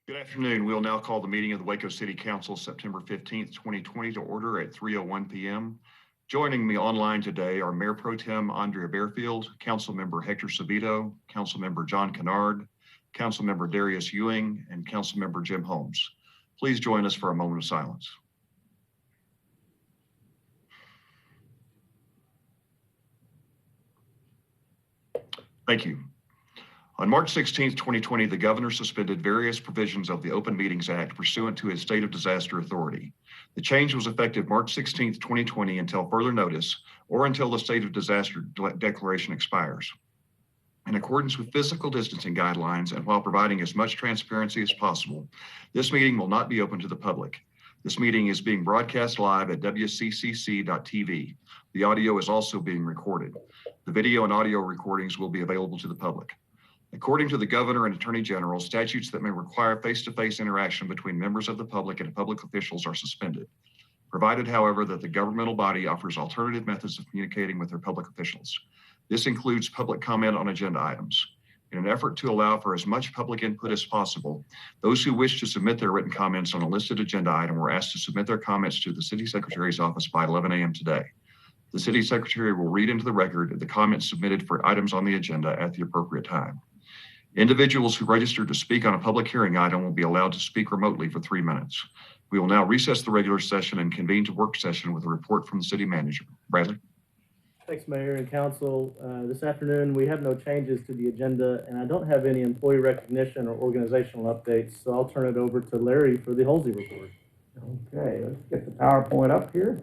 Good afternoon. We'll now call the meeting of the Waco City Council September 15th, 2020 to order at 3:01 p.m. Joining me online today are Mayor Pro Tem Andrea Bearfield, Councilmember Hector Savito, Councilmember John Kennard, Councilmember Darius Ewing, and Councilmember Jim Holmes. Please join us for a moment of silence. Thank you. On March 16, 2020, the governor suspended various provisions of the Open Meetings Act pursuant to his state of disaster authority. The change was effective March 16, 2020 until further notice or until the state of disaster declaration expires. In accordance with physical distancing guidelines and while providing as much transparency as possible, this meeting will not be open to the public. This meeting is being broadcast live at wccc.tv. The audio is also being recorded. The video and audio recordings will be available to the public. According to the governor and attorney general, statutes that may require face-to-face interaction between members of the public and public officials are suspended, provided, however, that the governmental body offers alternative methods of communicating with their public officials. This includes public comment on agenda items. In an effort to allow for as much public input as possible, those who wish to submit their written comments on a listed agenda item were asked to submit their comments to the city secretary's office by 11 a.m. today. The city secretary will read into the record the comments submitted for items on the agenda at the appropriate time. Individuals who registered to speak on a public hearing item will be allowed to speak remotely for 3 minutes. We will now recess the regular session and convene to work session with a report from the city manager. Bradley. Thanks, Mayor and Council. This afternoon, we have no changes to the agenda, and I don't have any employee recognition or organizational updates, so I'll turn it over to Larry for the Halsey report. Okay, let's get the PowerPoint up here.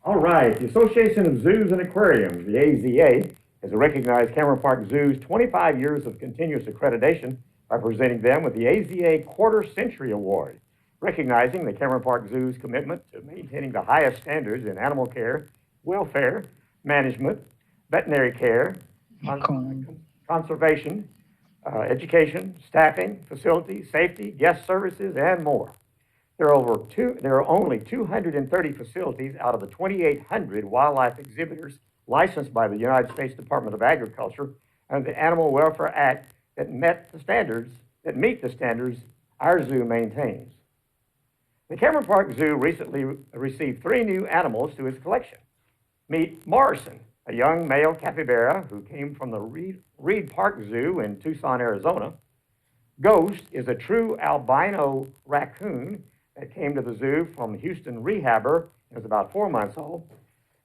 All right, the Association of Zoos and Aquariums, the AZA, has recognized Cameron Park Zoo's 25 years of continuous accreditation by presenting them with the AZA Quarter Century Award, recognizing the Cameron Park Zoo's commitment to maintaining the highest standards in animal care, welfare, management, veterinary care, conservation, education, staffing, facility, safety, guest services, and more. There are only 230 facilities out of the 2,800 wildlife exhibitors licensed by the United States Department of Agriculture and the Animal Welfare Act that meet the standards our zoo maintains. The Cameron Park Zoo recently received 3 new animals to its collection. Meet Morrison, a young male capybara who came from the Reed Park Zoo in Tucson, Arizona. Ghost is a true albino raccoon that came to the zoo from Houston Rehabber and was about 4 months old.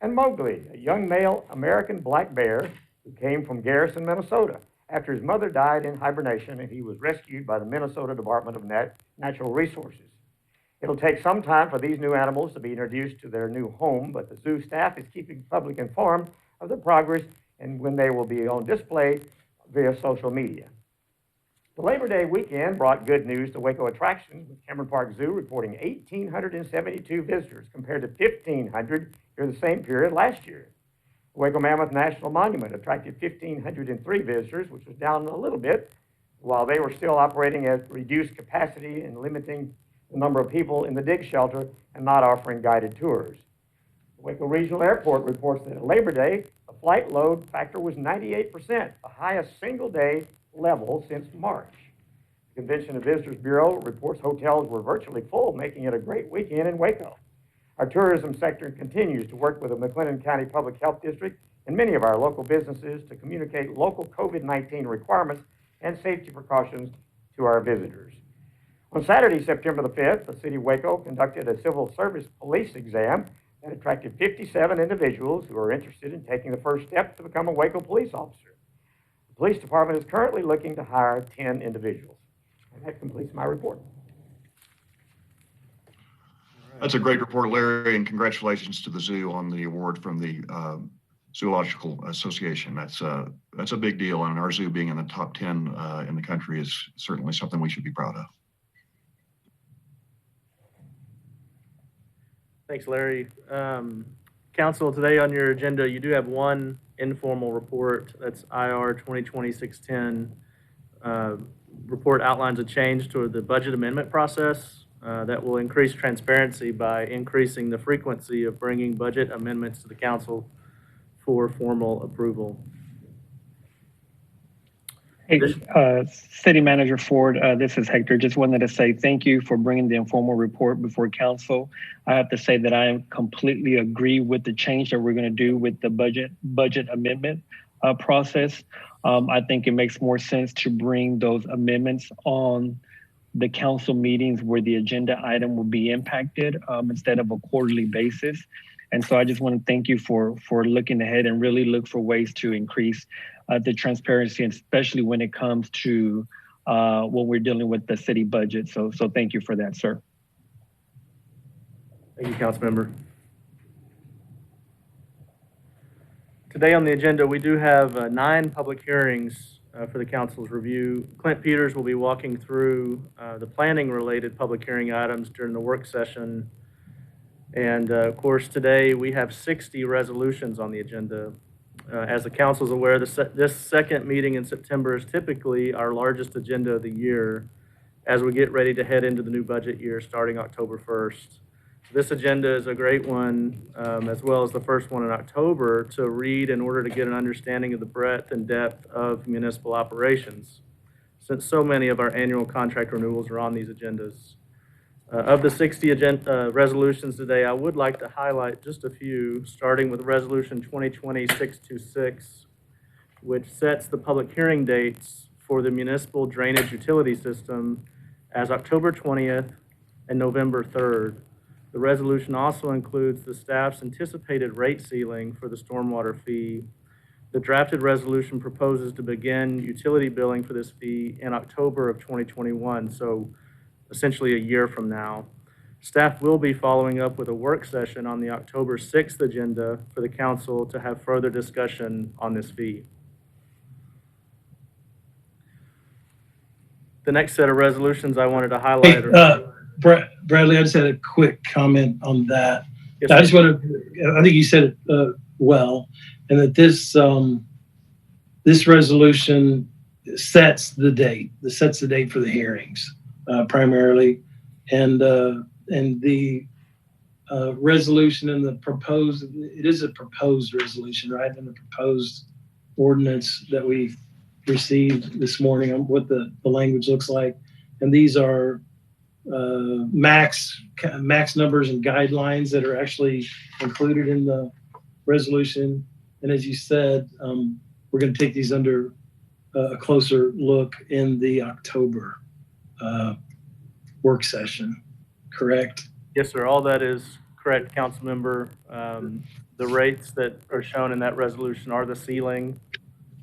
And Mowgli, a young male American black bear who came from Garrison, Minnesota, after his mother died in hibernation and he was rescued by the Minnesota Department of Natural Resources. It'll take some time for these new animals to be introduced to their new home, but the zoo staff is keeping the public informed of the progress and when they will be on display via social media. The Labor Day weekend brought good news to Waco attractions, with Cameron Park Zoo reporting 1,872 visitors compared to 1,500 during the same period last year. The Waco Mammoth National Monument attracted 1,503 visitors, which was down a little bit, while they were still operating at reduced capacity and limiting the number of people in the dig shelter and not offering guided tours. The Waco Regional Airport reports that at Labor Day, the flight load factor was 98%, the highest single-day level since March. The Convention and Visitors Bureau reports hotels were virtually full, making it a great weekend in Waco. Our tourism sector continues to work with the McLennan County Public Health District and many of our local businesses to communicate local COVID-19 requirements and safety precautions to our visitors. On Saturday, September the 5th, the City of Waco conducted a civil service police exam that attracted 57 individuals who are interested in taking the first step to become a Waco police officer. The police department is currently looking to hire 10 individuals. And that completes my report. That's a great report, Larry, and congratulations to the zoo on the award from the Zoological Association. That's a big deal, and our zoo being in the top 10 in the country is certainly something we should be proud of. Thanks, Larry. Council, today on your agenda, you do have one informal report. That's IR 2020-610. Report outlines a change to the budget amendment process that will increase transparency by increasing the frequency of bringing budget amendments to the council for formal approval. Hey, City Manager Ford, this is Hector. Just wanted to say thank you for bringing the informal report before council. I have to say that I completely agree with the change that we're going to do with the budget amendment process. I think it makes more sense to bring those amendments on the council meetings where the agenda item will be impacted instead of a quarterly basis. And so I just want to thank you for looking ahead and really look for ways to increase the transparency, and especially when it comes to when we're dealing with the city budget. So thank you for that, sir. Thank you, Councilmember. Today on the agenda, we do have 9 public hearings for the council's review. Clint Peters will be walking through the planning-related public hearing items during the work session. And of course, today we have 60 resolutions on the agenda. As the council is aware, this second meeting in September is typically our largest agenda of the year as we get ready to head into the new budget year starting October 1st. This agenda is a great one, as well as the first one in October, to read in order to get an understanding of the breadth and depth of municipal operations, since so many of our annual contract renewals are on these agendas. Of the 60 resolutions today, I would like to highlight just a few, starting with Resolution 2020-626, which sets the public hearing dates for the municipal drainage utility system as October 20th and November 3rd. The resolution also includes the staff's anticipated rate ceiling for the stormwater fee. The drafted resolution proposes to begin utility billing for this fee in October of 2021, so essentially a year from now. Staff will be following up with a work session on the October 6th agenda for the council to have further discussion on this fee. The next set of resolutions I wanted to highlight are... Bradley, I just had a quick comment on that. Yes, I just want to, I think you said it well, and that this resolution sets the date for the hearings primarily, and the resolution and the proposed, it is a proposed resolution, right? And the proposed ordinance that we received this morning on what the language looks like, and these are max numbers and guidelines that are actually included in the resolution. And as you said, we're going to take these under a closer look in the October work session, correct? Yes, sir. All that is correct, council member. The rates that are shown in that resolution are the ceiling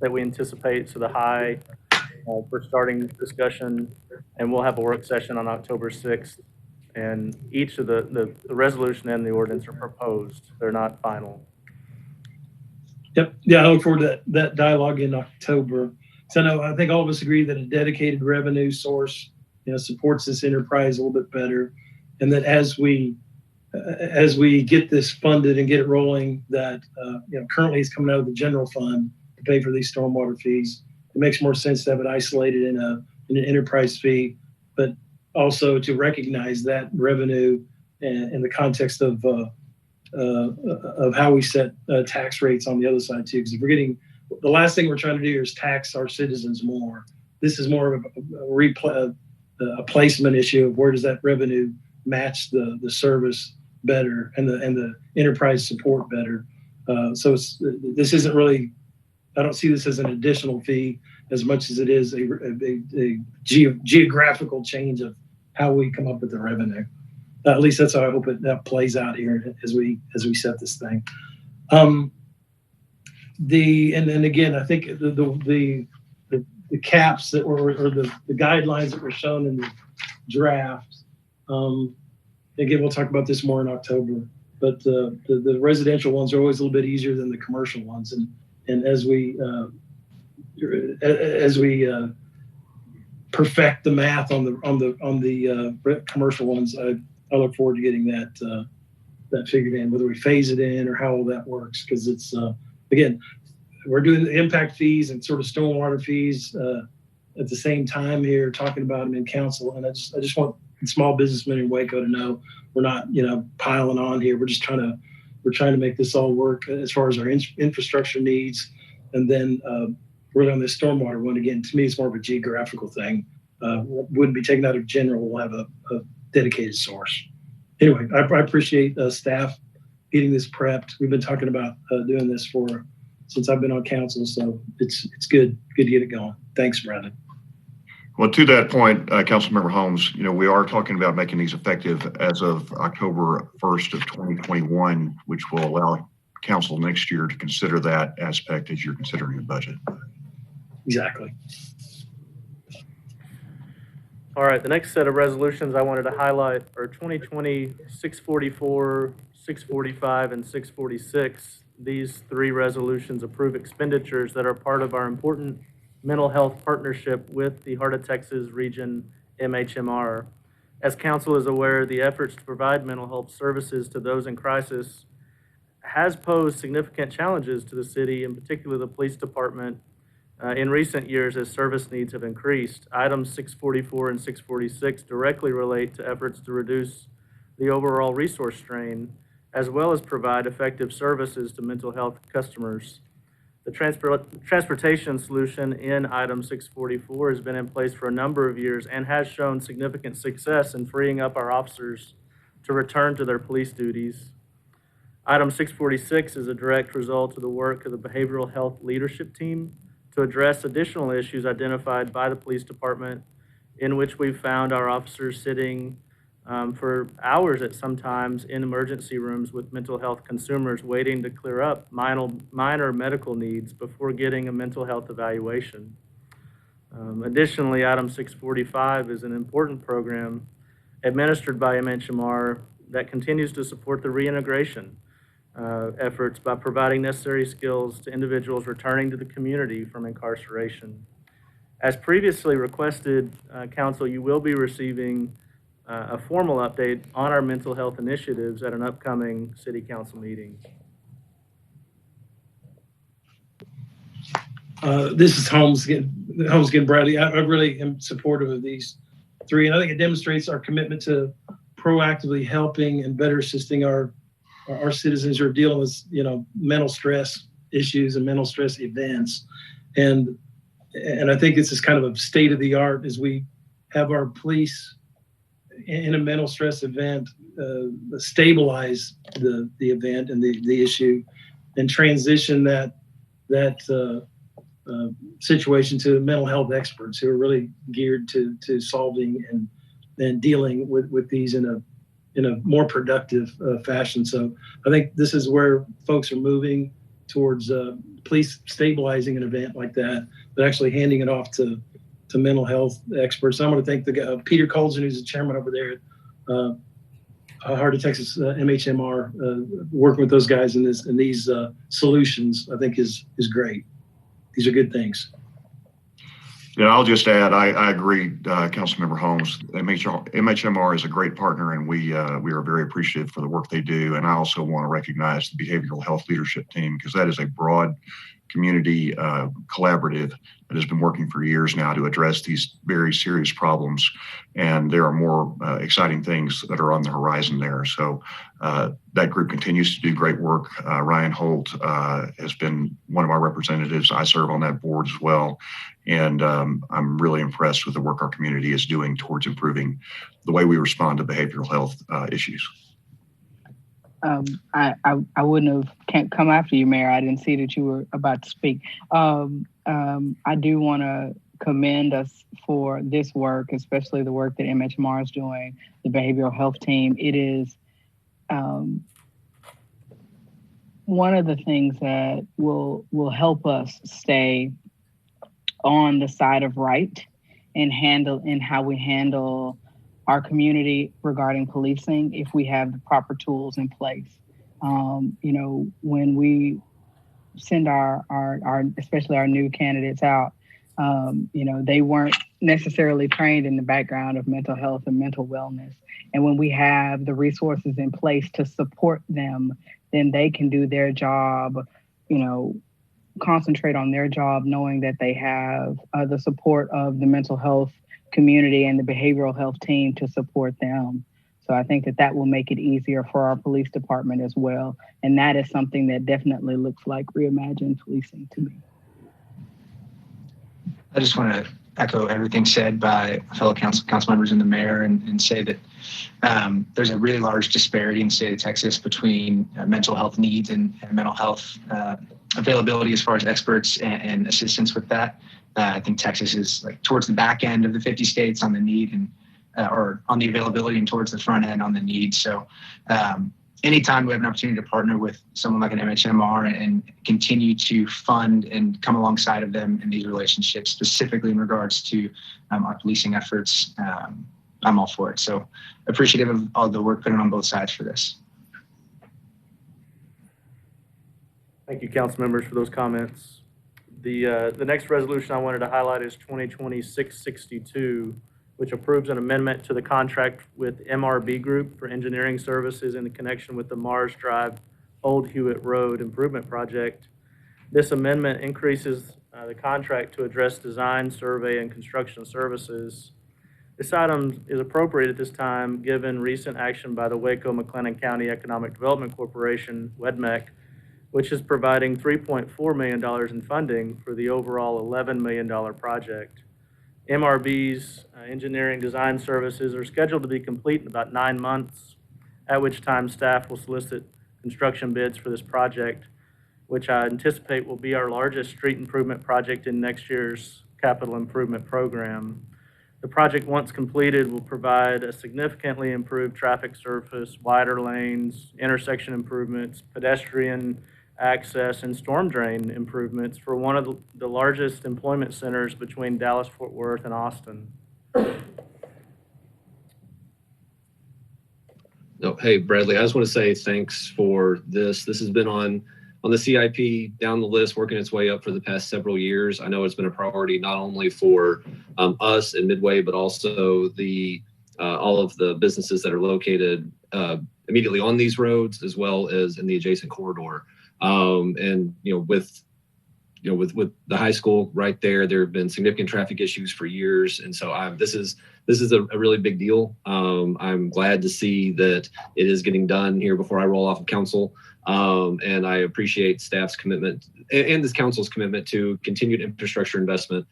that we anticipate, so the high for starting discussion, and we'll have a work session on October 6th. And each of the resolution and the ordinance are proposed. They're not final. Yep. Yeah, I look forward to that dialogue in October. So I think all of us agree that a dedicated revenue source, supports this enterprise a little bit better, and that as we get this funded and get it rolling, that currently it's coming out of the general fund to pay for these stormwater fees. It makes more sense to have it isolated in an enterprise fee, but also to recognize that revenue in the context of how we set tax rates on the other side too. Because if we're getting, the last thing we're trying to do is tax our citizens more. This is more of a placement issue of where does that revenue match the service better and the enterprise support better. So this isn't really, I don't see this as an additional fee as much as it is a geographical change of how we come up with the revenue. At least that's how I hope that plays out here as we set this thing. And then again, I think the caps that were, or the guidelines that were shown in the draft. Again, we'll talk about this more in October. But the residential ones are always a little bit easier than the commercial ones, and as we perfect the math on the commercial ones, I look forward to getting that figured in, whether we phase it in or how all that works, because it's again, we're doing the impact fees and sort of stormwater fees at the same time here, talking about them in council, and I just want small businessmen in Waco to know we're not piling on here. We're just trying to we're trying to make this all work as far as our infrastructure needs. And then really on this stormwater one, again, to me, it's more of a geographical thing. Wouldn't be taken out of general. We'll have a dedicated source. Anyway, I appreciate staff getting this prepped. We've been talking about doing this since I've been on council, so it's good to get it going. Thanks, Brandon. Well, to that point, Councilmember Holmes, we are talking about making these effective as of October 1st of 2021, which will allow council next year to consider that aspect as you're considering the budget. Exactly. All right, the next set of resolutions I wanted to highlight are 2020 644, 645, and 646. These three resolutions approve expenditures that are part of our important mental health partnership with the Heart of Texas Region MHMR. As council is aware, the efforts to provide mental health services to those in crisis has posed significant challenges to the city, in particular the police department, in recent years as service needs have increased. Items 644 and 646 directly relate to efforts to reduce the overall resource strain, as well as provide effective services to mental health customers. The transportation solution in item 644 has been in place for a number of years and has shown significant success in freeing up our officers to return to their police duties. Item 646 is a direct result of the work of the Behavioral Health Leadership Team to address additional issues identified by the police department, in which we've found our officers sitting for hours at sometimes in emergency rooms with mental health consumers waiting to clear up minor medical needs before getting a mental health evaluation. Additionally, item 645 is an important program administered by MHMR that continues to support the reintegration efforts by providing necessary skills to individuals returning to the community from incarceration. As previously requested, Council, you will be receiving a formal update on our mental health initiatives at an upcoming City Council meeting. This is Holmes again, Bradley. I really am supportive of these three, and I think it demonstrates our commitment to proactively helping and better assisting our citizens who are dealing with mental stress issues and mental stress events. And I think this is kind of a state of the art as we have our police in a mental stress event stabilize the event and the issue, and transition that situation to mental health experts who are really geared to solving and dealing with these in a more productive fashion. So I think this is where folks are moving towards police stabilizing an event like that, but actually handing it off to mental health experts. So I'm going to thank the Peter Colson, who's the chairman over there at Heart of Texas MHMR, working with those guys in these solutions. I think is great. These are good things. Yeah, I'll just add, I agree, Councilmember Holmes. MHMR is a great partner, and we are very appreciative for the work they do. And I also want to recognize the Behavioral Health Leadership Team, because that is a broad community collaborative that has been working for years now to address these very serious problems. And there are more exciting things that are on the horizon there. So that group continues to do great work. Ryan Holt has been one of our representatives. I serve on that board as well. And I'm really impressed with the work our community is doing towards improving the way we respond to behavioral health issues. I wouldn't have come after you, Mayor. I didn't see that you were about to speak. I do want to commend us for this work, especially the work that MHMR is doing, the behavioral health team. It is one of the things that will help us stay on the side of right and how we handle our community regarding policing if we have the proper tools in place. When we send our especially our new candidates out, they weren't necessarily trained in the background of mental health and mental wellness. And when we have the resources in place to support them, then they can do their job, concentrate on their job, knowing that they have the support of the mental health community and the behavioral health team to support them. So I think that that will make it easier for our police department as well. And that is something that definitely looks like reimagined policing to me. I just want to echo everything said by fellow council members and the mayor and say that there's a really large disparity in the state of Texas between mental health needs and mental health availability as far as experts and assistance with that. I think Texas is like towards the back end of the 50 states on the need and or on the availability and towards the front end on the need. So anytime we have an opportunity to partner with someone like an MHMR and continue to fund and come alongside of them in these relationships, specifically in regards to our policing efforts, I'm all for it. So appreciative of all the work put in on both sides for this. Thank you, council members, for those comments. The next resolution I wanted to highlight is 2020-662, which approves an amendment to the contract with MRB Group for engineering services in connection with the Mars Drive Old Hewitt Road Improvement Project. This amendment increases the contract to address design, survey, and construction services. This item is appropriate at this time, given recent action by the Waco-McLennan County Economic Development Corporation, WEDMEC, which is providing $3.4 million in funding for the overall $11 million project. MRB's engineering design services are scheduled to be complete in about 9 months, at which time staff will solicit construction bids for this project, which I anticipate will be our largest street improvement project in next year's capital improvement program. The project, once completed, will provide a significantly improved traffic surface, wider lanes, intersection improvements, pedestrian access, and storm drain improvements for one of the largest employment centers between Dallas, Fort Worth, and Austin. No, hey, Bradley, I just want to say thanks for this. This has been on the CIP down the list, working its way up for the past several years. I know it's been a priority not only for us in Midway, but also the all of the businesses that are located immediately on these roads, as well as in the adjacent corridor. And with the high school right there, there have been significant traffic issues for years, and so this is a really big deal. I'm glad to see that it is getting done here before I roll off of council, and I appreciate staff's commitment and this council's commitment to continued infrastructure investment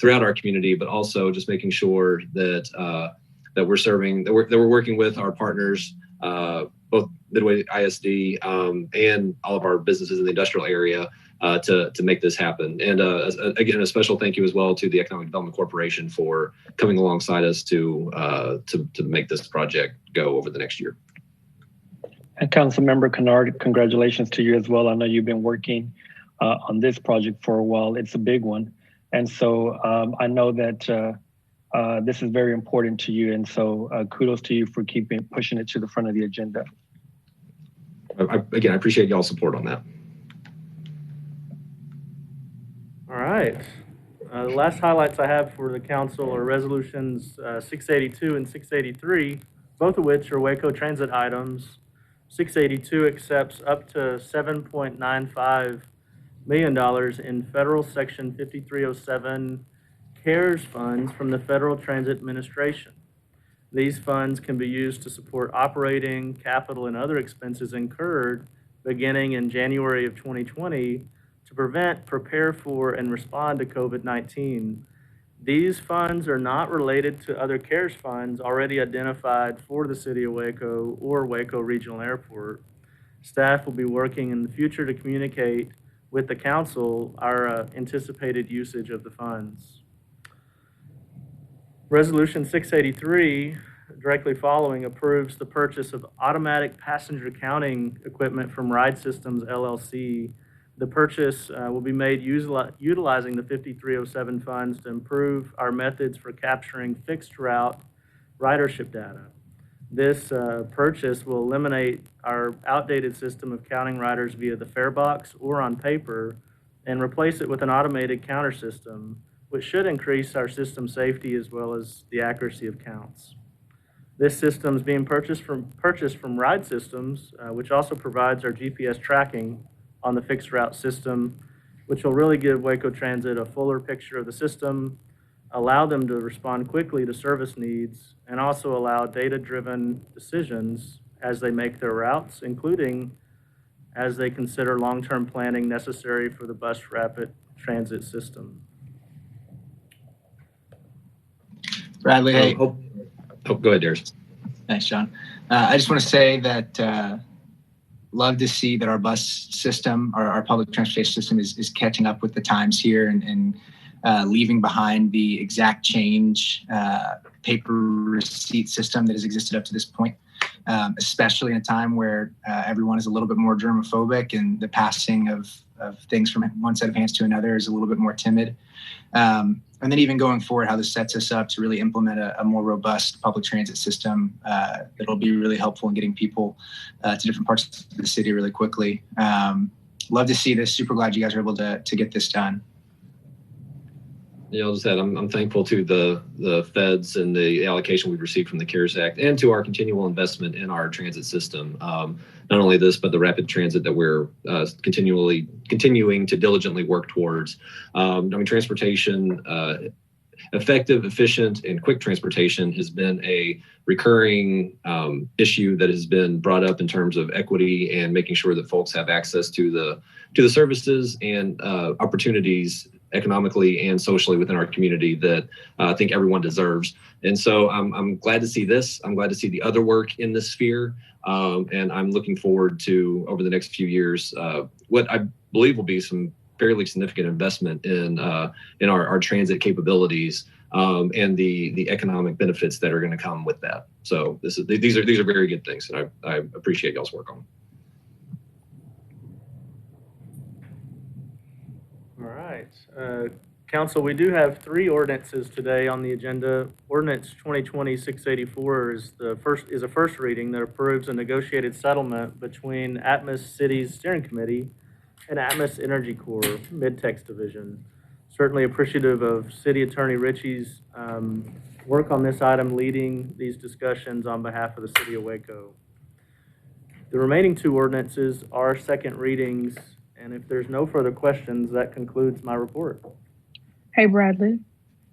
throughout our community, but also just making sure that we're working with our partners, both Midway ISD and all of our businesses in the industrial area to make this happen. And again, a special thank you as well to the Economic Development Corporation for coming alongside us to make this project go over the next year. And Councilmember Kennard, congratulations to you as well. I know you've been working on this project for a while. It's a big one. And so I know that this is very important to you. And so kudos to you for pushing it to the front of the agenda. Again, I appreciate y'all's support on that. All right. The last highlights I have for the council are resolutions 682 and 683, both of which are Waco Transit items. 682 accepts up to $7.95 million in federal Section 5307 CARES funds from the Federal Transit Administration. These funds can be used to support operating, capital, and other expenses incurred beginning in January of 2020 to prevent, prepare for, and respond to COVID-19. These funds are not related to other CARES funds already identified for the City of Waco or Waco Regional Airport. Staff will be working in the future to communicate with the council our anticipated usage of the funds. Resolution 683, directly following, approves the purchase of automatic passenger counting equipment from Ride Systems, LLC. The purchase will be made utilizing the 5307 funds to improve our methods for capturing fixed route ridership data. This purchase will eliminate our outdated system of counting riders via the fare box or on paper and replace it with an automated counter system, which should increase our system safety as well as the accuracy of counts. This system is being purchased from Ride Systems, which also provides our GPS tracking on the fixed route system, which will really give Waco Transit a fuller picture of the system, allow them to respond quickly to service needs, and also allow data-driven decisions as they make their routes, including as they consider long-term planning necessary for the bus rapid transit system. Bradley, hey. Go ahead, Darius. Thanks, John. I just want to say that love to see that our bus system, our public transportation system is catching up with the times here and leaving behind the exact change paper receipt system that has existed up to this point, especially in a time where everyone is a little bit more germophobic and the passing of things from one set of hands to another is a little bit more timid. And then even going forward, how this sets us up to really implement a more robust public transit system that'll be really helpful in getting people to different parts of the city really quickly. Love to see this. Super glad you guys are able to get this done. Yeah, I'll just add, I'm thankful to the feds and the allocation we've received from the CARES Act and to our continual investment in our transit system. Not only this, but the rapid transit that we're continuing to diligently work towards. Transportation, effective, efficient, and quick transportation has been a recurring issue that has been brought up in terms of equity and making sure that folks have access to the services and opportunities economically and socially within our community that I think everyone deserves. And so I'm glad to see this. I'm glad to see the other work in this sphere. And I'm looking forward to, over the next few years, what I believe will be some fairly significant investment in our transit capabilities and the economic benefits that are going to come with that. So these are very good things, and I appreciate y'all's work on them. All right. Council, we do have 3 ordinances today on the agenda. Ordinance 2020-684 is a first reading that approves a negotiated settlement between Atmos City's Steering Committee and Atmos Energy Corps Mid-Tex Division. Certainly appreciative of City Attorney Ritchie's work on this item, leading these discussions on behalf of the City of Waco. The remaining 2 ordinances are second readings, and if there's no further questions, that concludes my report. Hey, Bradley.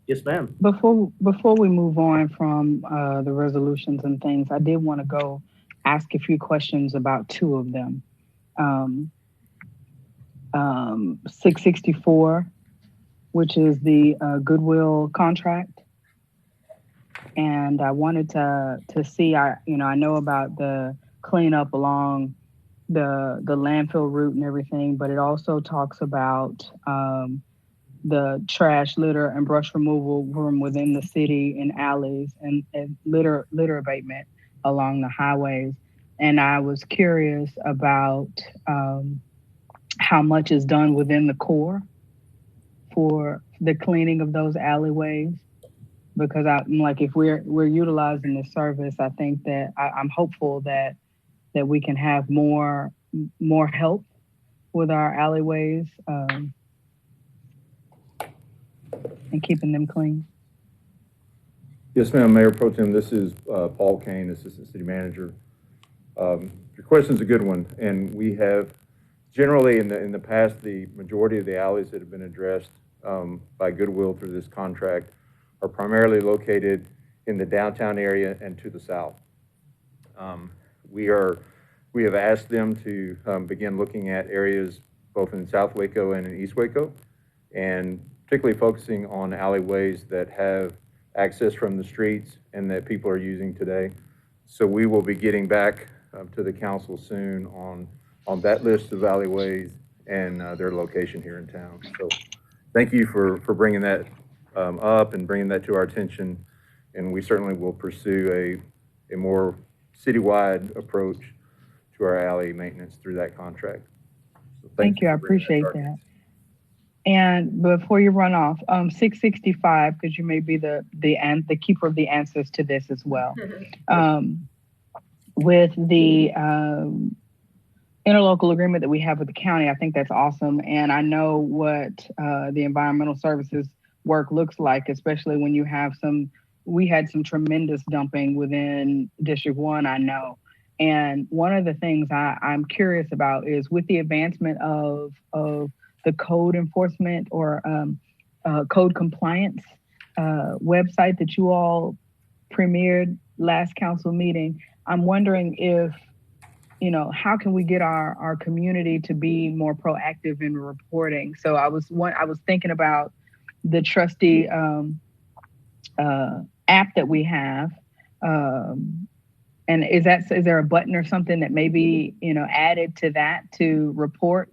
Yes, ma'am. Before we move on from the resolutions and things, I did want to go ask a few questions about 2 of them. 664, which is the Goodwill contract. And I wanted to see, I know about the cleanup along the landfill route and everything, but it also talks about the trash, litter, and brush removal from within the city and alleys and litter abatement along the highways. And I was curious about how much is done within the Corps for the cleaning of those alleyways, because I'm like, if we're utilizing this service, I think that I'm hopeful that we can have more help with our alleyways and keeping them clean. Yes, ma'am. Mayor Pro Tem, this is Paul Kane, Assistant City Manager. Your question's a good one, and we have generally in the past, the majority of the alleys that have been addressed by Goodwill through this contract are primarily located in the downtown area and to the south. We have asked them to begin looking at areas both in South Waco and in East Waco, and particularly focusing on alleyways that have access from the streets and that people are using today. So we will be getting back to the council soon on that list of alleyways and their location here in town. So thank you for bringing that up and bringing that to our attention. And we certainly will pursue a more citywide approach to our alley maintenance through that contract. So thank you. I appreciate that. And before you run off, 665, because you may be the keeper of the answers to this as well. With the interlocal agreement that we have with the county, I think that's awesome. And I know what the environmental services work looks like, especially when you have we had some tremendous dumping within District 1, I know. And one of the things I'm curious about is with the advancement of the code enforcement or code compliance website that you all premiered last council meeting, I'm wondering if, how can we get our community to be more proactive in reporting? So I was thinking about the trustee app that we have. And is there a button or something that maybe, added to that to report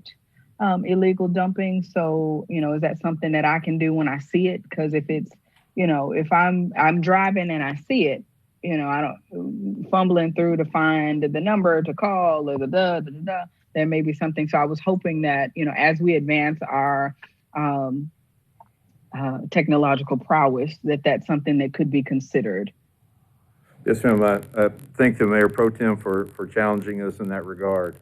illegal dumping? So, is that something that I can do when I see it? Because if it's, if I'm driving and I see it, I don't fumbling through to find the number to call or there may be something. So I was hoping that, as we advance our technological prowess, that's something that could be considered. Yes, ma'am. I thank the Mayor Pro Tem for challenging us in that regard.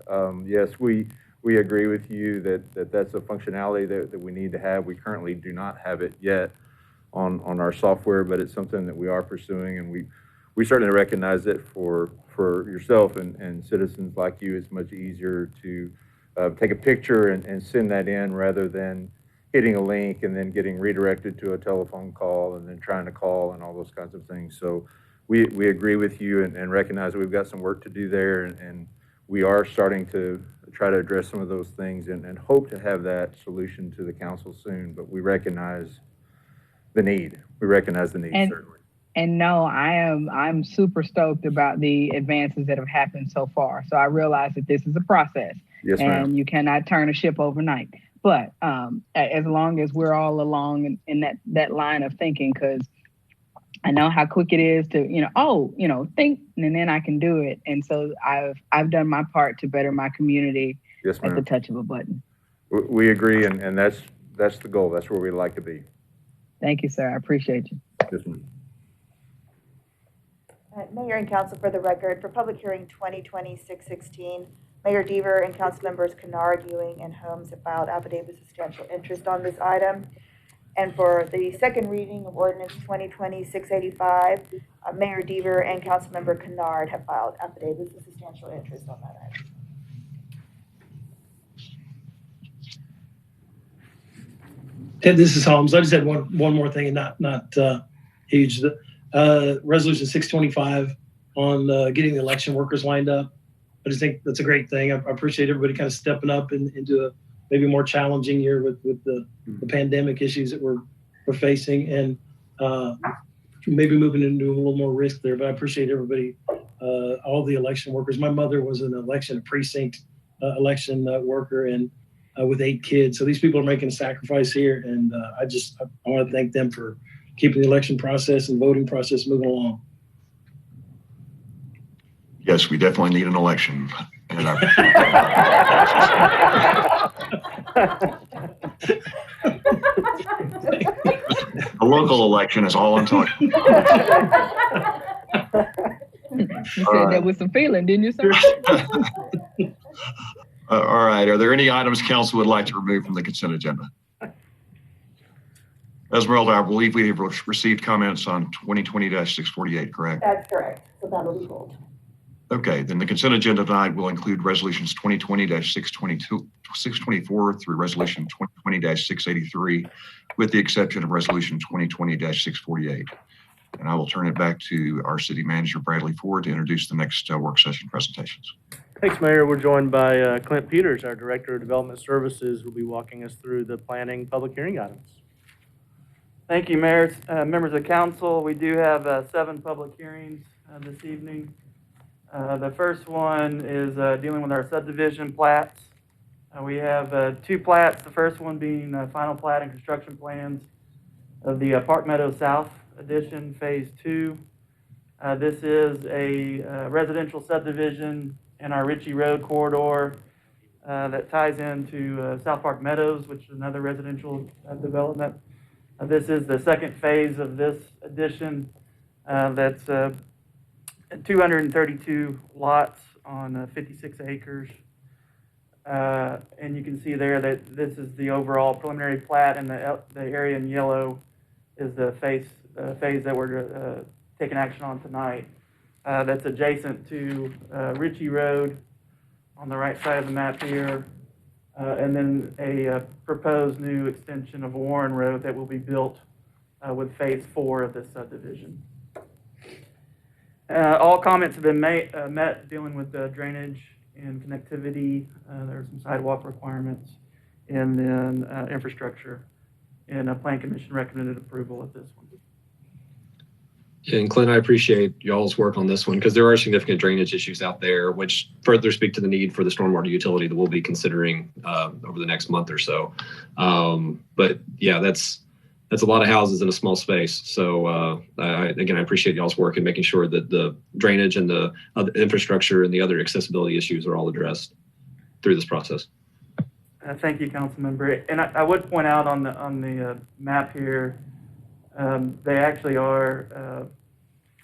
Yes, we agree with you that's a functionality that we need to have. We currently do not have it yet on our software, but it's something that we are pursuing, and we certainly recognize that for yourself and citizens like you, it's much easier to take a picture and send that in rather than hitting a link and then getting redirected to a telephone call and then trying to call and all those kinds of things. So we agree with you and recognize that we've got some work to do there, and we are starting to try to address some of those things and hope to have that solution to the council soon, but we recognize the need. We recognize the need, certainly. And no, I'm super stoked about the advances that have happened so far. So I realize that this is a process. Yes, ma'am. And you cannot turn a ship overnight. But as long as we're all along in that line of thinking, because I know how quick it is to, think, and then I can do it. And so I've done my part to better my community. Yes, ma'am. At the touch of a button. We agree, and that's the goal. That's where we'd like to be. Thank you, sir. I appreciate you. Yes, ma'am. Mayor and Council, for the record, for public hearing 2020-616, Mayor Deaver and Council members Kennard, Ewing, and Holmes have filed affidavits of substantial interest on this item. And for the second reading of ordinance 2020-685, Mayor Deaver and Councilmember Kennard have filed affidavits of substantial interest on that item. Ted, this is Holmes. I just had one more thing, and not huge. Resolution 625 on getting the election workers lined up. I just think that's a great thing. I appreciate everybody kind of stepping up into a maybe more challenging year with the pandemic issues that we're facing, and maybe moving into a little more risk there. But I appreciate everybody, all the election workers. My mother was an precinct election worker, and with 8 kids. So these people are making a sacrifice here, and I want to thank them for keeping the election process and voting process moving along. Yes, we definitely need an election. And a local election is all I'm talking about. You said that with some feeling, didn't you, sir? All right. Are there any items council would like to remove from the consent agenda? Esmeralda, I believe we have received comments on 2020-648, correct? That's correct. So that'll be pulled. Okay, then the consent agenda tonight will include resolutions 2020-624 through resolution 2020-683, with the exception of resolution 2020-648. And I will turn it back to our city manager, Bradley Ford, to introduce the next work session presentations. Thanks, Mayor. We're joined by Clint Peters, our Director of Development Services, who will be walking us through the planning public hearing items. Thank you, Mayor. Members of council, we do have 7 public hearings this evening. The first one is dealing with our subdivision plats. We have 2 plats, the first one being final plat and construction plans of the Park Meadows South Addition Phase 2. This is a residential subdivision in our Ritchie Road corridor that ties into South Park Meadows, which is another residential development. This is the second phase of this addition that's 232 lots on 56 acres. And you can see there that this is the overall preliminary plat, and the area in yellow is the phase that we're taking action on tonight. That's adjacent to Ritchie Road on the right side of the map here, and then a proposed new extension of Warren Road that will be built with phase 4 of this subdivision. All comments have been met dealing with drainage and connectivity. There are some sidewalk requirements, and then infrastructure. And a Plan Commission recommended approval of this one. And Clint, I appreciate y'all's work on this one because there are significant drainage issues out there, which further speak to the need for the stormwater utility that we'll be considering over the next month or so. But yeah, that's a lot of houses in a small space. So I appreciate y'all's work in making sure that the drainage and the other infrastructure and the other accessibility issues are all addressed through this process. Thank you, Councilmember. And I would point out on the map here, they actually are,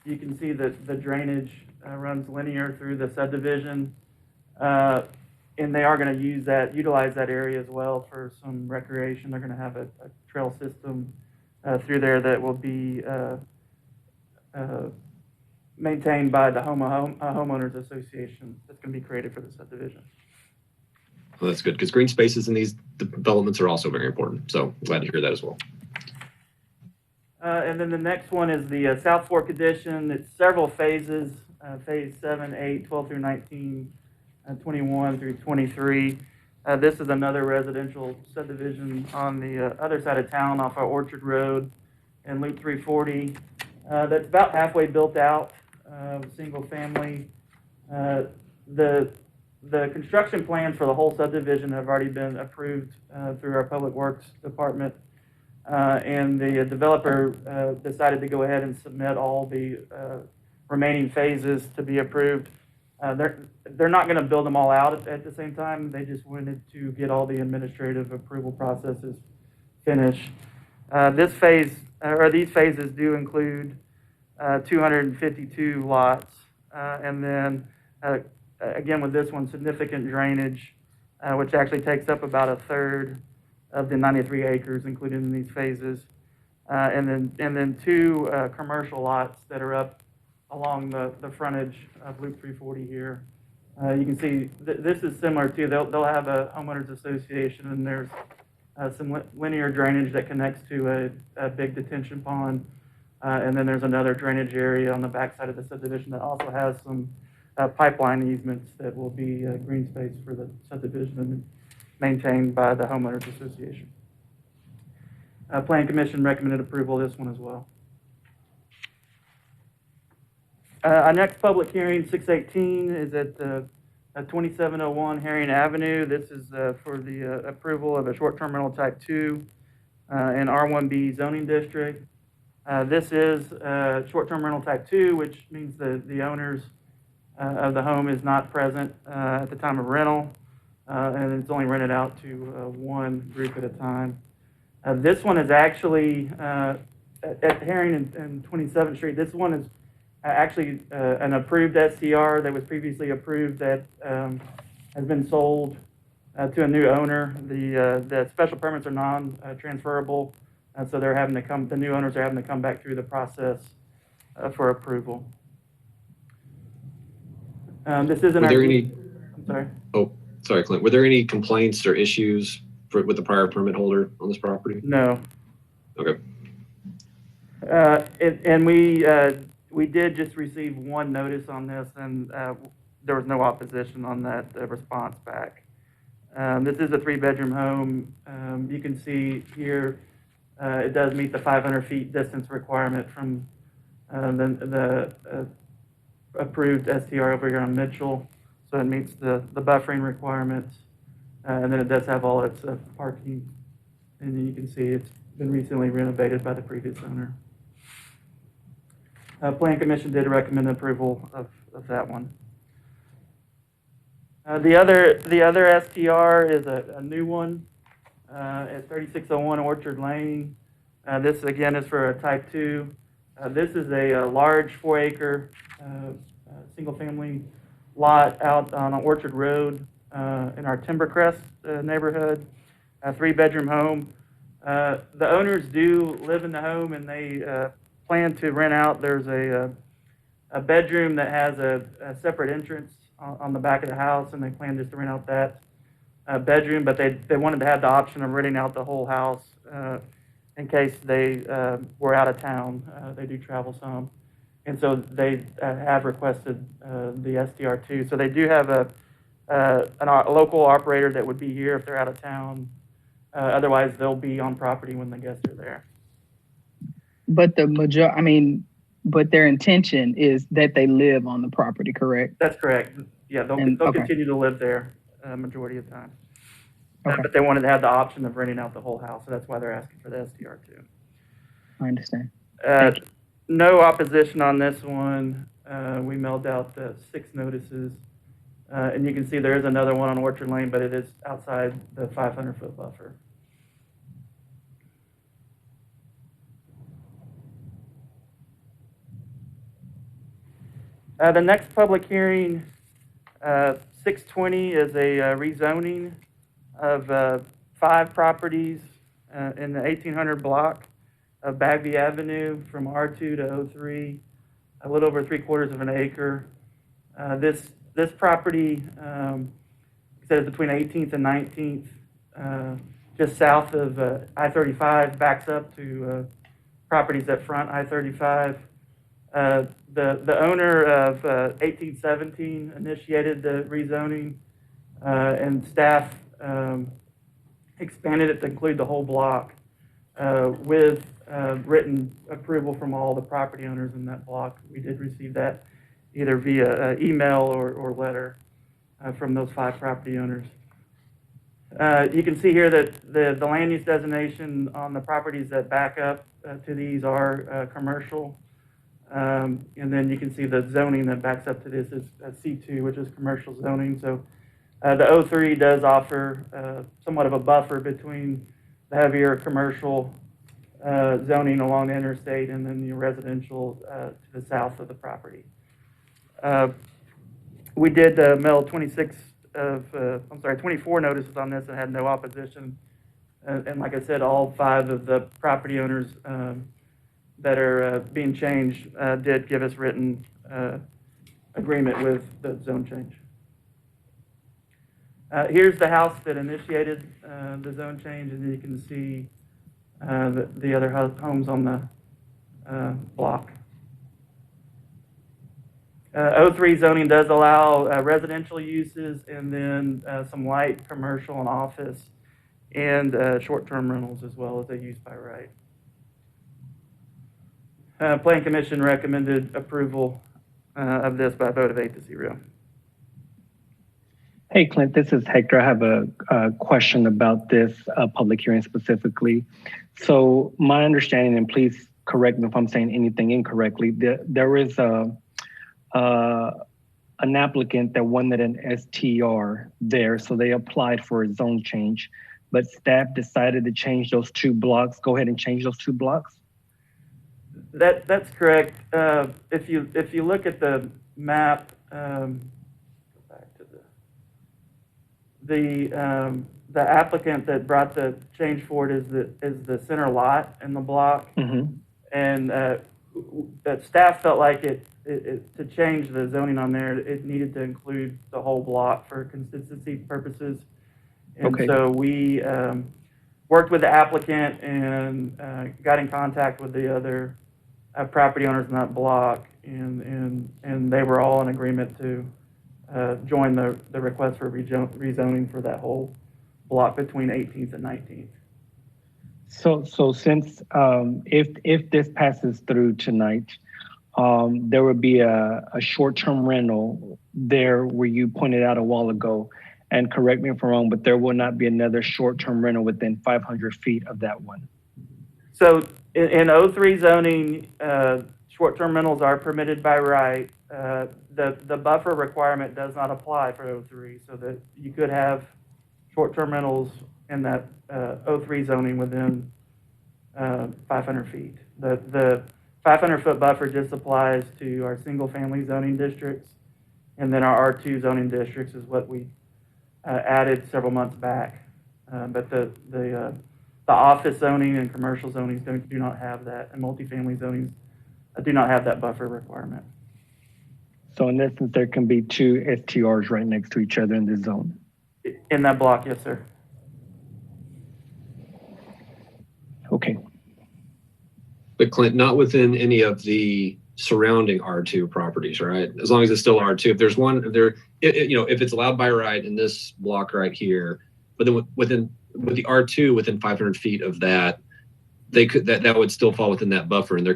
you can see that the drainage runs linear through the subdivision. And they are going to utilize that area as well for some recreation. They're going to have a trail system through there that will be maintained by the homeowners association that's going to be created for the subdivision. Well, that's good because green spaces in these developments are also very important. So glad to hear that as well. And then the next one is the South Fork Edition. It's several phases, phase 7, 8, 12 through 19, 21 through 23. This is another residential subdivision on the other side of town off of Orchard Road and Loop 340. That's about halfway built out, single family. The construction plans for the whole subdivision have already been approved through our Public Works Department. And the developer decided to go ahead and submit all the remaining phases to be approved. They're not going to build them all out at the same time. They just wanted to get all the administrative approval processes finished. These phases do include 252 lots, and then again with this one, significant drainage, which actually takes up about a third of the 93 acres included in these phases, and then two commercial lots that are up along the frontage of Loop 340 here. You can see this is similar to, they'll have a homeowners association, and there's some linear drainage that connects to a big detention pond, and then there's another drainage area on the backside of the subdivision that also has some pipeline easements that will be green space for the subdivision and maintained by the homeowners association. Plan Commission recommended approval of this one as well. Our next public hearing, 618, is at 2701 Herring Avenue. This is for the approval of a short-term rental type 2 in R1B zoning district. This is short-term rental type 2, which means the owners of the home is not present at the time of rental, and it's only rented out to one group at a time. This one is actually at Herring and 27th Street. This one is actually an approved STR that was previously approved that has been sold to a new owner. The special permits are non-transferable, so they're having to come. The new owners are having to come back through the process for approval. This isn't. Were there any? I'm sorry. Oh, sorry, Clint. Were there any complaints or issues with the prior permit holder on this property? No. Okay. And we did just receive one notice on this, and there was no opposition on that response back. This is a 3-bedroom home. You can see here it does meet the 500 feet distance requirement from the approved STR over here on Mitchell, so it meets the buffering requirements, and then it does have all its parking, and then you can see it's been recently renovated by the previous owner. Plan Commission did recommend approval of that one. The other STR is a new one at 3601 Orchard Lane. This again is for a type 2. This is a large 4-acre single-family lot out on Orchard Road in our Timbercrest neighborhood. A 3-bedroom home. The owners do live in the home, and they plan to rent out. There's a bedroom that has a separate entrance on the back of the house, and they plan just to rent out that bedroom, but they wanted to have the option of renting out the whole house in case they were out of town. They do travel some. And so they have requested the SDR2. So they do have a local operator that would be here if they're out of town. Otherwise, they'll be on property when the guests are there. But but their intention is that they live on the property, correct? That's correct. Yeah, they'll Okay. continue to live there majority of the time. Okay. But they wanted to have the option of renting out the whole house, so that's why they're asking for the SDR2. I understand. No opposition on this one. We mailed out 6 notices. And you can see there is another one on Orchard Lane, but it is outside the 500-foot buffer. The next public hearing, 620, is a rezoning of 5 properties in the 1800 block of Bagby Avenue from R2 to O3, a little over 3/4 of an acre. This property is between 18th and 19th, just south of I-35, backs up to properties that front I-35. The owner of 1817 initiated the rezoning, and staff expanded it to include the whole block with written approval from all the property owners in that block. We did receive that either via email or letter from those 5 property owners. You can see here that the land use designation on the properties that back up to these are commercial. And then you can see the zoning that backs up to this is C2, which is commercial zoning. So the O3 does offer somewhat of a buffer between the heavier commercial zoning along the interstate and then the residential to the south of the property. We did mail 24 notices on this and had no opposition. And like I said, all 5 of the property owners that are being changed did give us written agreement with the zone change. Here's the house that initiated the zone change, and you can see the other homes on the block. O3 zoning does allow residential uses and then some light commercial and office and short-term rentals as well as a use by right. Plan Commission recommended approval of this by a vote of 8-0. Hey, Clint, this is Hector. I have a question about this public hearing specifically. So my understanding, and please correct me if I'm saying anything incorrectly, there is an applicant that wanted an STR there, so they applied for a zone change, but staff decided to change those 2 blocks. Go ahead and change those 2 blocks. That's correct. If you look at the map, go back to the applicant that brought the change forward is the center lot in the block, and that staff felt like to change the zoning on there, it needed to include the whole block for consistency purposes, and so we worked with the applicant and got in contact with the other property owners in that block, and they were all in agreement to join the request for rezoning for that whole block between 18th and 19th. So since if this passes through tonight, there would be a short-term rental there where you pointed out a while ago, and correct me if I'm wrong, but there will not be another short-term rental within 500 feet of that one. So in O3 zoning, short-term rentals are permitted by right. The buffer requirement does not apply for O3, so that you could have short-term rentals in that O3 zoning within 500 feet. The 500-foot buffer just applies to our single-family zoning districts, and then our R2 zoning districts is what we added several months back. But the office zoning and commercial zonings do not have that, and multifamily zonings do not have that buffer requirement. So in essence, there can be 2 STRs right next to each other in this zone. In that block, yes, sir. Okay, But Clint, not within any of the surrounding R2 properties, right? As long as it's still R2. If there's one, if it's allowed by right in this block right here, but then with the R2 within 500 feet of that, that would still fall within that buffer, and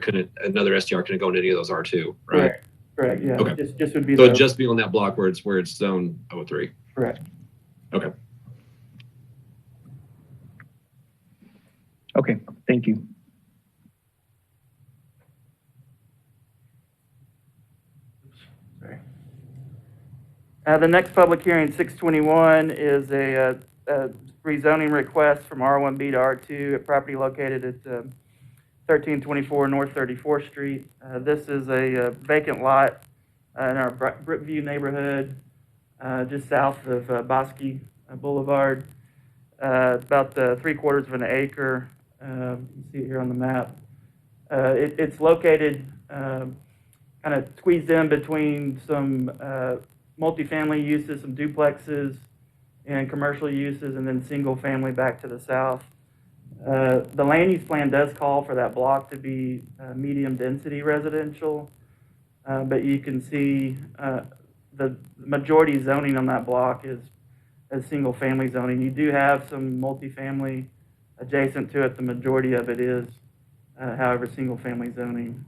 another STR couldn't go into any of those R2, right? Correct. Yeah. Okay. Just would be So it'd just be on that block where it's zone 03. correct. Okay. Okay, thank you. The next public hearing, 621, is a rezoning request from R1B to R2, a property located at 1324 North 34th Street. This is a vacant lot in our Brookview neighborhood, just south of Bosque Boulevard. About 3/4 of an acre. You see it here on the map. It's located kind of squeezed in between some multifamily uses, some duplexes, and commercial uses, and then single family back to the south. The land use plan does call for that block to be medium density residential, but you can see the majority zoning on that block is single family zoning. You do have some multifamily adjacent to it. The majority of it is, however, single family zoning.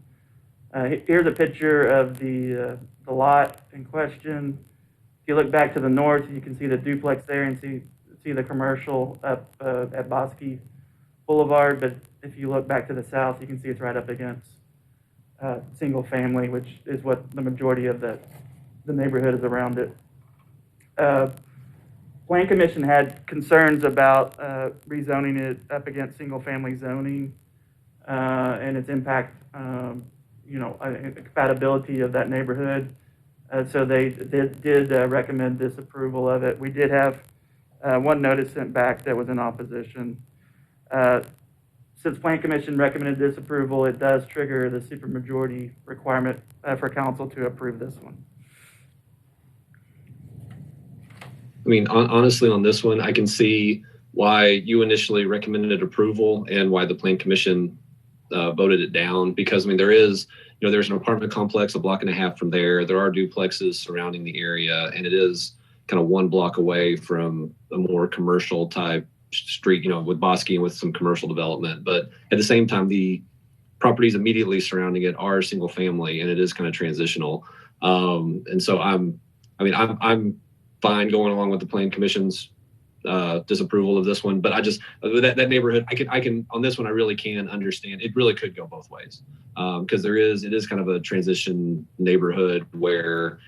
Here's a picture of the lot in question. If you look back to the north, you can see the duplex there and see the commercial up at Bosque Boulevard. But if you look back to the south, you can see it's right up against single family, which is what the majority of the neighborhood is around it. Plan Commission had concerns about rezoning it up against single family zoning and its impact, compatibility of that neighborhood. So they did recommend disapproval of it. We did have one notice sent back that was in opposition. Since Plan Commission recommended disapproval, it does trigger the supermajority requirement for council to approve this one. I mean, honestly, on this one, I can see why you initially recommended approval and why the Plan Commission voted it down. Because I mean, there's an apartment complex a block and a half from there. There are duplexes surrounding the area, and it is kind of one block away from a more commercial type street, with Bosque and with some commercial development. But at the same time, the properties immediately surrounding it are single family, and it is kind of transitional. And so I'm fine going along with the Plan Commission's disapproval of this one, but that neighborhood, I can on this one, I really can understand. It really could go both ways, because it is kind of a transition neighborhood where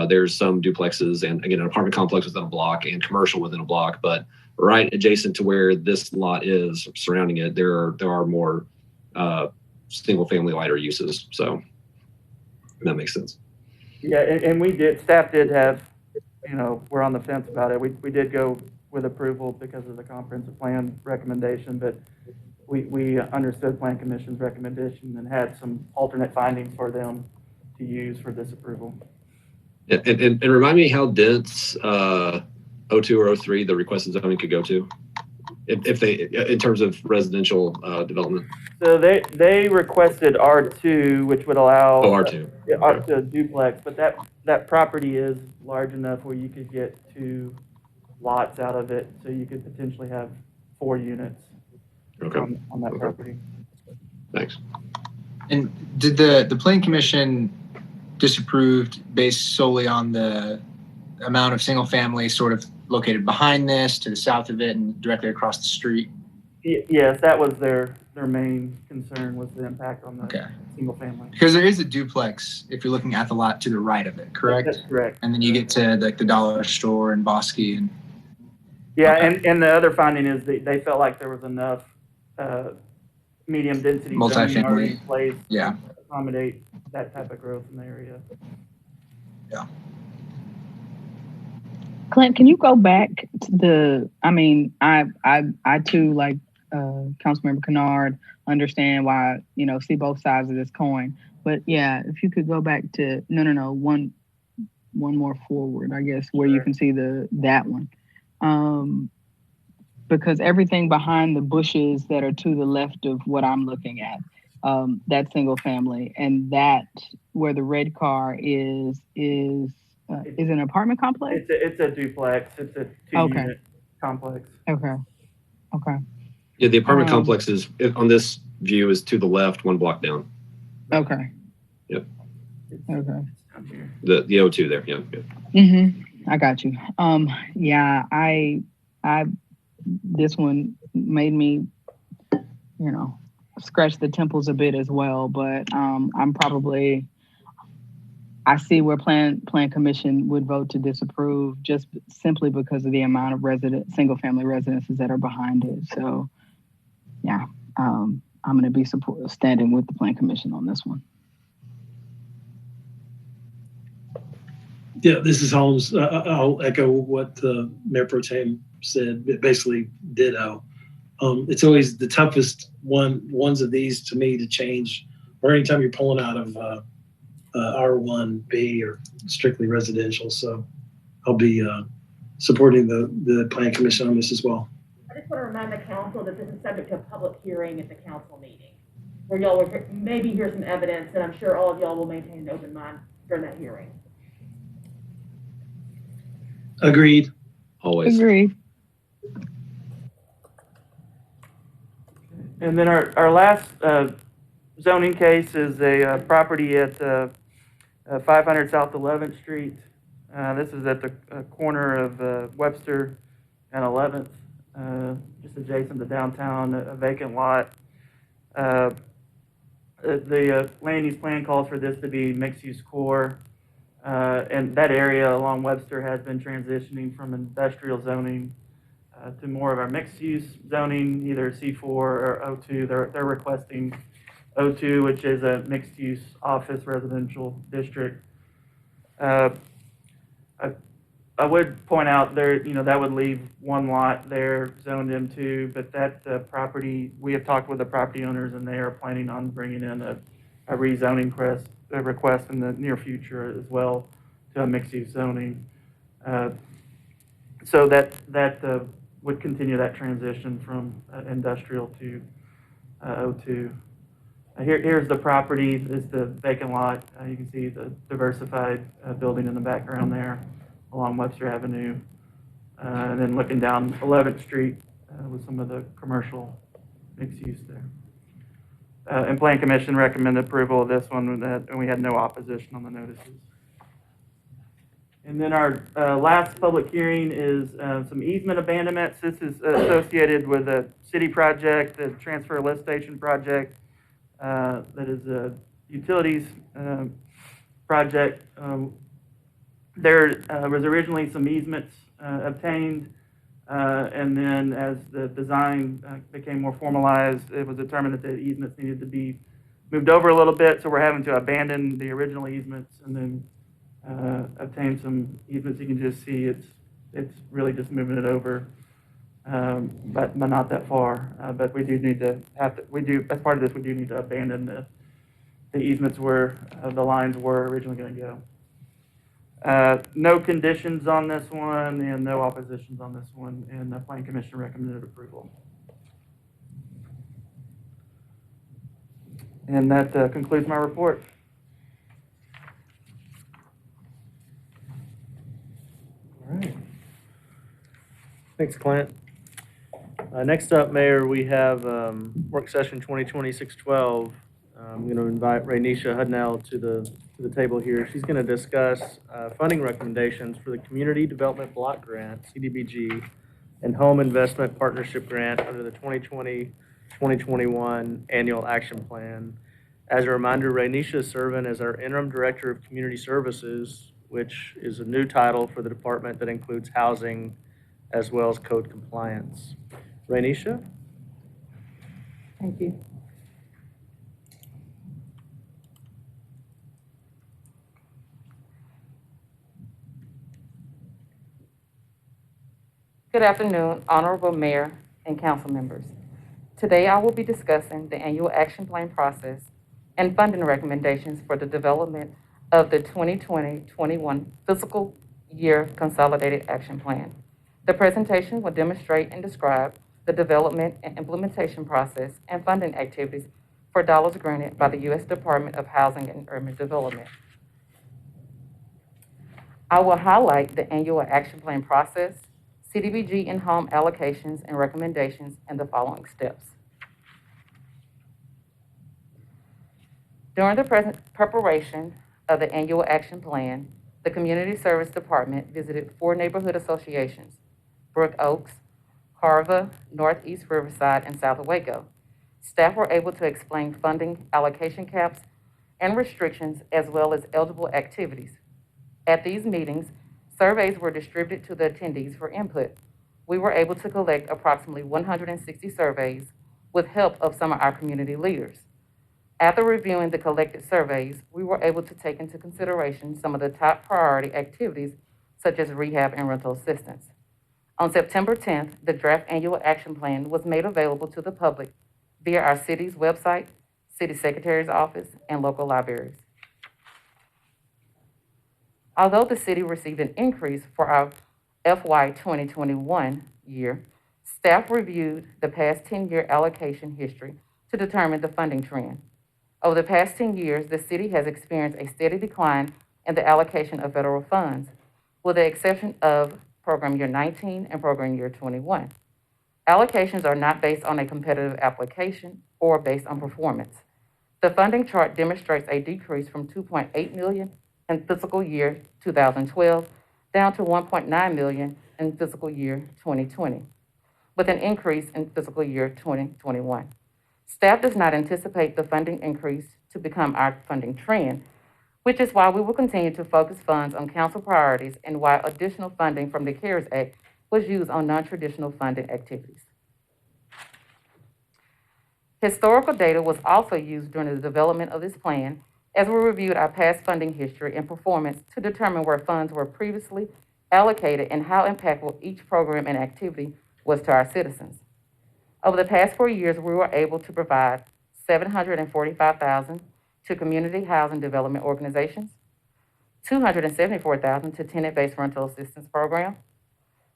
there's some duplexes and, again, an apartment complex within a block and commercial within a block, but right adjacent to where this lot is surrounding it, there are more single family lighter uses. So that makes sense. Yeah, and staff did have, we're on the fence about it. We did go with approval because of the comprehensive plan recommendation, but we understood Plan Commission's recommendation and had some alternate findings for them to use for this approval. And remind me how dense 02 or 03 the requested zoning could go to, if they, in terms of residential development. So they requested R2, which would allow R2 up to duplex, but that property is large enough where you could get 2 lots out of it, so you could potentially have 4 units on that property. Thanks. And did the Plan Commission disapproved based solely on the amount of single family sort of located behind this, to the south of it, and directly across the street? Yes, that was their main concern, was the impact on the single family. Because there is a duplex if you're looking at the lot to the right of it, correct? That's correct. And then you get to the dollar store and Bosque and and the other finding is they felt like there was enough medium density zoning already in place to accommodate that type of growth in the area. Yeah. Clint, can you go back to I too, like Councilmember Kennard, understand why, see both sides of this coin. But yeah, if you could go back to, one more forward, I guess, where you can see that one. Because everything behind the bushes that are to the left of what I'm looking at that single family, and that where the red car is an apartment complex? It's a duplex. It's a two-unit complex. Okay. Yeah, the apartment complex is, on this view, is to the left, one block down. Okay. Yep. Okay. Down here. The O2 there. Yeah. I got you. Yeah, I this one made me, scratch the temples a bit as well, but I see where plan commission would vote to disapprove just simply because of the amount of single family residences that are behind it. So yeah, I'm going to be standing with the plan commission on this one. Yeah, this is Holmes. I'll echo what Mayor Pro Tem said, basically ditto. It's always the toughest ones of these to me to change, or anytime you're pulling out of R1B or strictly residential. So I'll be supporting the Plan Commission on this as well. I just want to remind the council that this is subject to a public hearing at the council meeting, where y'all will maybe hear some evidence, and I'm sure all of y'all will maintain an open mind during that hearing. Agreed. Always. Agreed. And then our last zoning case is a property at 500 South 11th Street. This is at the corner of Webster and 11th, just adjacent to downtown, a vacant lot. The land use plan calls for this to be mixed-use core, and that area along Webster has been transitioning from industrial zoning to more of our mixed-use zoning, either C4 or O2. They're requesting O2, which is a mixed-use office residential district. I would point out there, that would leave one lot there zoned M2, but that property, we have talked with the property owners, and they are planning on bringing in a rezoning request in the near future as well to a mixed-use zoning. So that would continue that transition from industrial to O2. Here's the property. This is the vacant lot. You can see the diversified building in the background there along Webster Avenue. And then looking down 11th Street with some of the commercial mixed use there. And Plan Commission recommended approval of this one, and we had no opposition on the notices. And then our last public hearing is some easement abandonments. This is associated with a city project, the transfer lift station project. That is a utilities project. There was originally some easements obtained, and then as the design became more formalized, it was determined that the easements needed to be moved over a little bit, so we're having to abandon the original easements and then obtain some easements. You can just see it's really just moving it over, but not that far. But we do need to as part of this, we do need to abandon the easements where the lines were originally going to go. No conditions on this one and no oppositions on this one, and the Plan Commission recommended approval. And that concludes my report. All right. Thanks, Clint. Next up, Mayor, we have work session 2020-612. I'm going to invite Rainisha Hudnell to the table here. She's going to discuss funding recommendations for the Community Development Block Grant, CDBG, and Home Investment Partnership Grant under the 2020-2021 Annual Action Plan. As a reminder, Rainisha is serving as our Interim Director of Community Services, which is a new title for the department that includes housing as well as code compliance. Rainisha? Thank you. Good afternoon, Honorable Mayor and council members. Today I will be discussing the annual action plan process and funding recommendations for the development of the 2020-21 fiscal year consolidated action plan. The presentation will demonstrate and describe the development and implementation process and funding activities for dollars granted by the U.S. Department of Housing and Urban Development. I will highlight the annual action plan process, CDBG in-home allocations and recommendations, and the following steps. During the preparation of the annual action plan, the Community Service Department visited 4 neighborhood associations: Brook Oaks, Carver, Northeast Riverside, and South Waco. Staff were able to explain funding allocation caps and restrictions, as well as eligible activities. At these meetings, surveys were distributed to the attendees for input. We were able to collect approximately 160 surveys with help of some of our community leaders. After reviewing the collected surveys, we were able to take into consideration some of the top priority activities, such as rehab and rental assistance. On September 10th, the draft annual action plan was made available to the public via our city's website, city secretary's office, and local libraries. Although the city received an increase for our FY 2021 year, staff reviewed the past 10-year allocation history to determine the funding trend. Over the past 10 years, the city has experienced a steady decline in the allocation of federal funds, with the exception of Program Year 19 and Program Year 21. Allocations are not based on a competitive application or based on performance. The funding chart demonstrates a decrease from $2.8 million in fiscal year 2012 down to $1.9 million in fiscal year 2020, with an increase in fiscal year 2021. Staff does not anticipate the funding increase to become our funding trend, which is why we will continue to focus funds on council priorities and why additional funding from the CARES Act was used on non-traditional funding activities. Historical data was also used during the development of this plan as we reviewed our past funding history and performance to determine where funds were previously allocated and how impactful each program and activity was to our citizens. Over the past 4 years, we were able to provide $745,000 to community housing development organizations, $274,000 to tenant-based rental assistance program,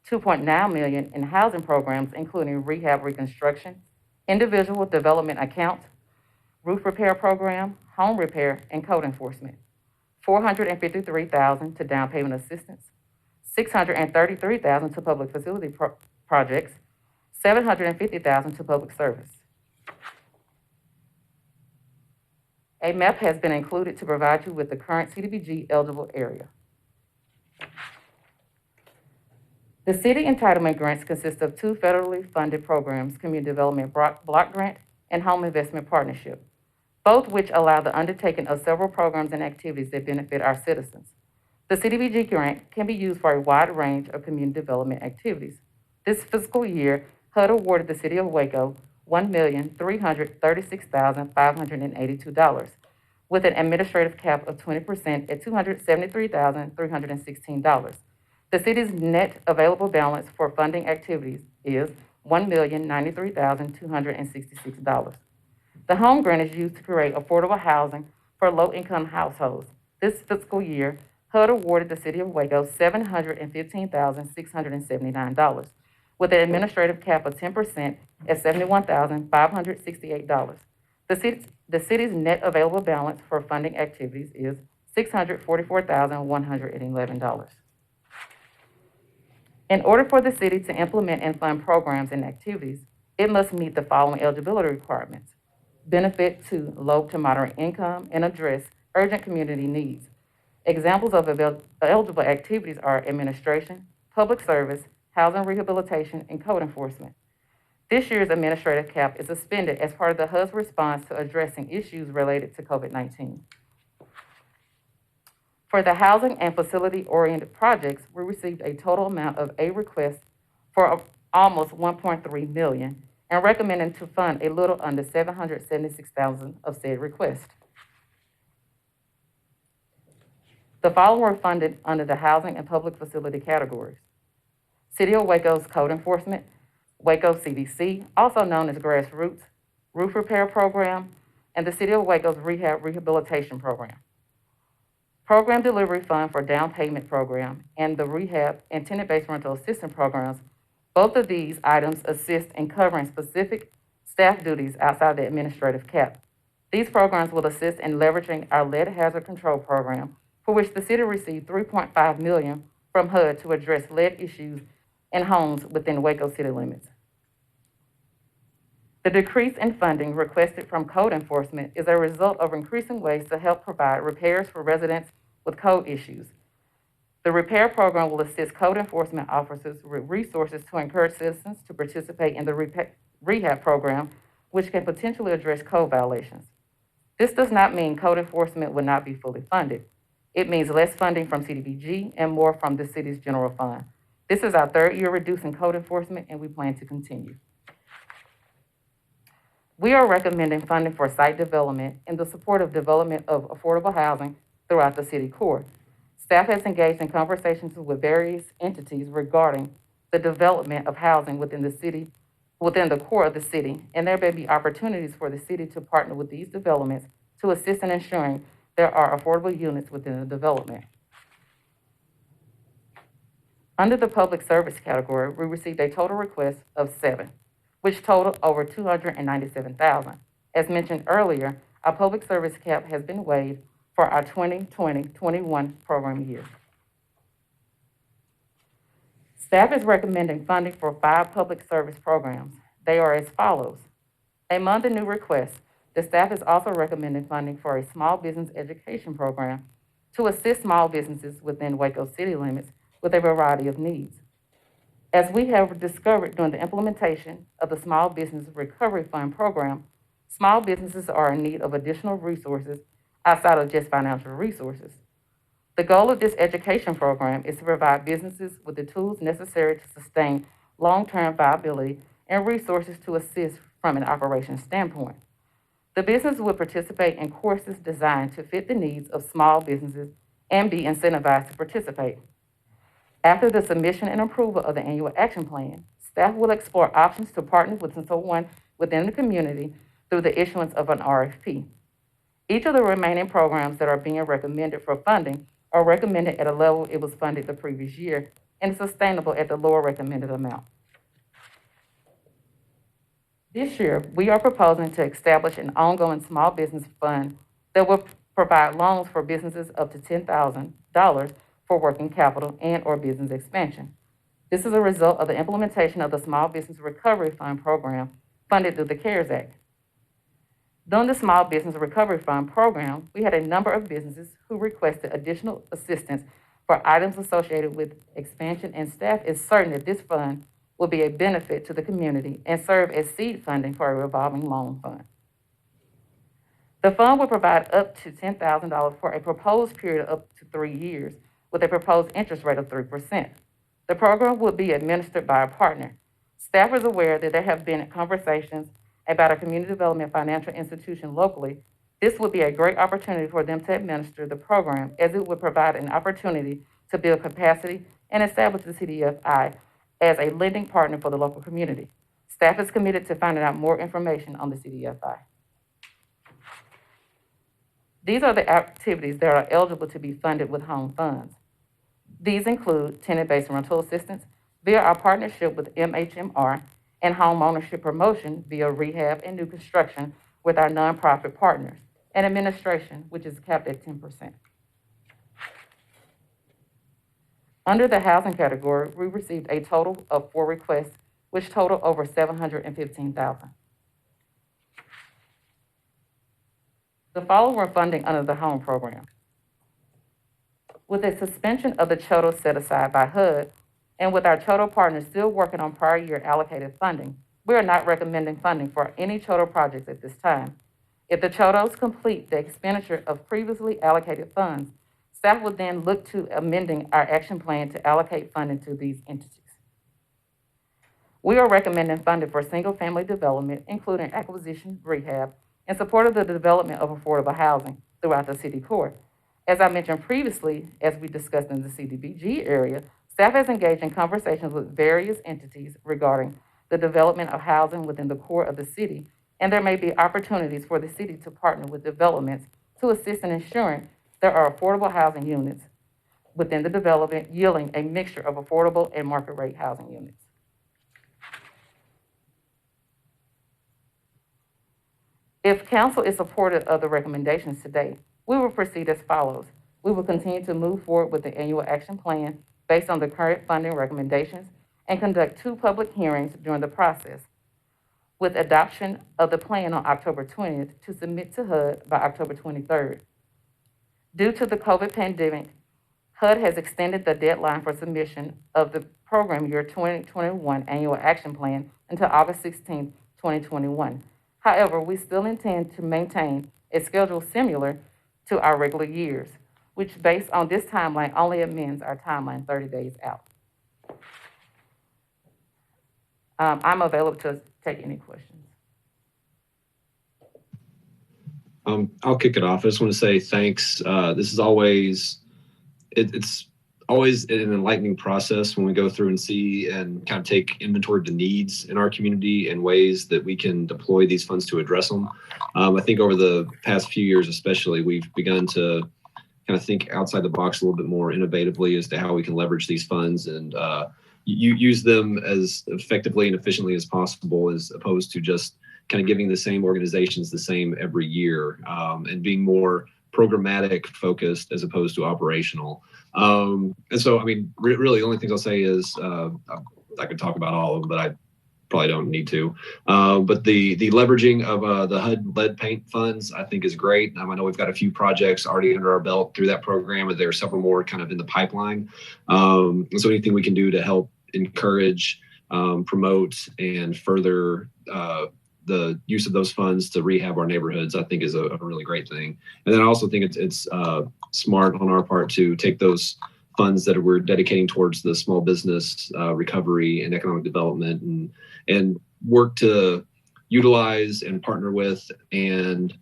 $2.9 million in housing programs, including rehab reconstruction, individual development account, roof repair program, home repair, and code enforcement, $453,000 to down payment assistance, $633,000 to public facility projects, $750,000 to public service. A map has been included to provide you with the current CDBG eligible area. The city entitlement grants consist of 2 federally funded programs, Community Development Block Grant and Home Investment Partnership, both which allow the undertaking of several programs and activities that benefit our citizens. The CDBG grant can be used for a wide range of community development activities. This fiscal year, HUD awarded the city of Waco $1,336,582, with an administrative cap of 20% at $273,316. The city's net available balance for funding activities is $1,093,266. The home grant is used to create affordable housing for low-income households. This fiscal year, HUD awarded the city of Waco $715,679, with an administrative cap of 10% at $71,568. The city's net available balance for funding activities is $644,111. In order for the city to implement and fund programs and activities, it must meet the following eligibility requirements: benefit to low to moderate income and address urgent community needs. Examples of eligible activities are administration, public service, housing rehabilitation, and code enforcement. This year's administrative cap is suspended as part of the HUD's response to addressing issues related to COVID-19. For the housing and facility-oriented projects, we received a total amount of A requests for almost $1.3 million and recommending to fund a little under $776,000 of said request. The following were funded under the housing and public facility categories: City of Waco's code enforcement, Waco CDC, also known as Grassroots, roof repair program, and the City of Waco's rehabilitation program. Program delivery fund for down payment program and the rehab and tenant-based rental assistance programs. Both of these items assist in covering specific staff duties outside the administrative cap. These programs will assist in leveraging our lead hazard control program, for which the city received $3.5 million from HUD to address lead issues in homes within Waco city limits. The decrease in funding requested from code enforcement is a result of increasing ways to help provide repairs for residents with code issues. The repair program will assist code enforcement officers with resources to encourage citizens to participate in the rehab program, which can potentially address code violations. This does not mean code enforcement will not be fully funded. It means less funding from CDBG and more from the city's general fund. This is our third year reducing code enforcement, and we plan to continue. We are recommending funding for site development in the support of development of affordable housing throughout the city core. Staff has engaged in conversations with various entities regarding the development of housing within the core of the city, and there may be opportunities for the city to partner with these developments to assist in ensuring there are affordable units within the development. Under the public service category, we received a total request of 7, which totaled over $297,000. As mentioned earlier, our public service cap has been waived for our 2020-21 program year. Staff is recommending funding for 5 public service programs. They are as follows. Among the new requests, the staff is also recommending funding for a small business education program to assist small businesses within Waco city limits with a variety of needs. As we have discovered during the implementation of the Small Business Recovery Fund program, small businesses are in need of additional resources outside of just financial resources. The goal of this education program is to provide businesses with the tools necessary to sustain long-term viability and resources to assist from an operations standpoint. The business will participate in courses designed to fit the needs of small businesses and be incentivized to participate. After the submission and approval of the annual action plan, staff will explore options to partner with someone within the community through the issuance of an RFP. Each of the remaining programs that are being recommended for funding are recommended at a level it was funded the previous year and sustainable at the lower recommended amount. This year, we are proposing to establish an ongoing small business fund that will provide loans for businesses up to $10,000 for working capital and or business expansion. This is a result of the implementation of the Small Business Recovery Fund program funded through the CARES Act. During the Small Business Recovery Fund program, we had a number of businesses who requested additional assistance for items associated with expansion, and staff is certain that this fund will be a benefit to the community and serve as seed funding for a revolving loan fund. The fund will provide up to $10,000 for a proposed period of up to 3 years with a proposed interest rate of 3%. The program will be administered by a partner. Staff is aware that there have been conversations about a community development financial institution locally. This would be a great opportunity for them to administer the program, as it would provide an opportunity to build capacity and establish the CDFI as a lending partner for the local community. Staff is committed to finding out more information on the CDFI. These are the activities that are eligible to be funded with home funds. These include tenant-based rental assistance via our partnership with MHMR and home ownership promotion via rehab and new construction with our nonprofit partners, and administration, which is capped at 10%. Under the housing category, we received a total of 4 requests, which total over $715,000. The following were funding under the home program. With a suspension of the total set aside by HUD, and with our total partners still working on prior year allocated funding, we are not recommending funding for any total projects at this time. If the totals complete the expenditure of previously allocated funds, staff will then look to amending our action plan to allocate funding to these entities. We are recommending funding for single-family development, including acquisition, rehab, in support of the development of affordable housing throughout the city core. As I mentioned previously, as we discussed in the CDBG area, staff has engaged in conversations with various entities regarding the development of housing within the core of the city, and there may be opportunities for the city to partner with developments to assist in ensuring there are affordable housing units within the development, yielding a mixture of affordable and market rate housing units. If council is supportive of the recommendations today, we will proceed as follows. We will continue to move forward with the annual action plan based on the current funding recommendations and conduct 2 public hearings during the process, with adoption of the plan on October 20th to submit to HUD by October 23rd. Due to the COVID pandemic, HUD has extended the deadline for submission of the program year 2021 annual action plan until August 16th, 2021. However, we still intend to maintain a schedule similar to our regular years, which based on this timeline only amends our timeline 30 days out. I'm available to take any questions. I'll kick it off. I just want to say thanks. This is always, it's always an enlightening process when we go through and see and kind of take inventory of the needs in our community and ways that we can deploy these funds to address them. I think over the past few years, especially, we've begun to kind of think outside the box a little bit more innovatively as to how we can leverage these funds and use them as effectively and efficiently as possible, as opposed to just kind of giving the same organizations the same every year, and being more programmatic focused as opposed to operational. And so, I mean, really the only things I'll say is I could talk about all of them, but I probably don't need to. But the leveraging of the HUD lead paint funds, I think is great. I know we've got a few projects already under our belt through that program, and there are several more kind of in the pipeline. And so anything we can do to help encourage, promote, and further the use of those funds to rehab our neighborhoods, I think is a really great thing. And then I also think it's smart on our part to take those funds that we're dedicating towards the small business recovery and economic development and work to utilize and partner with and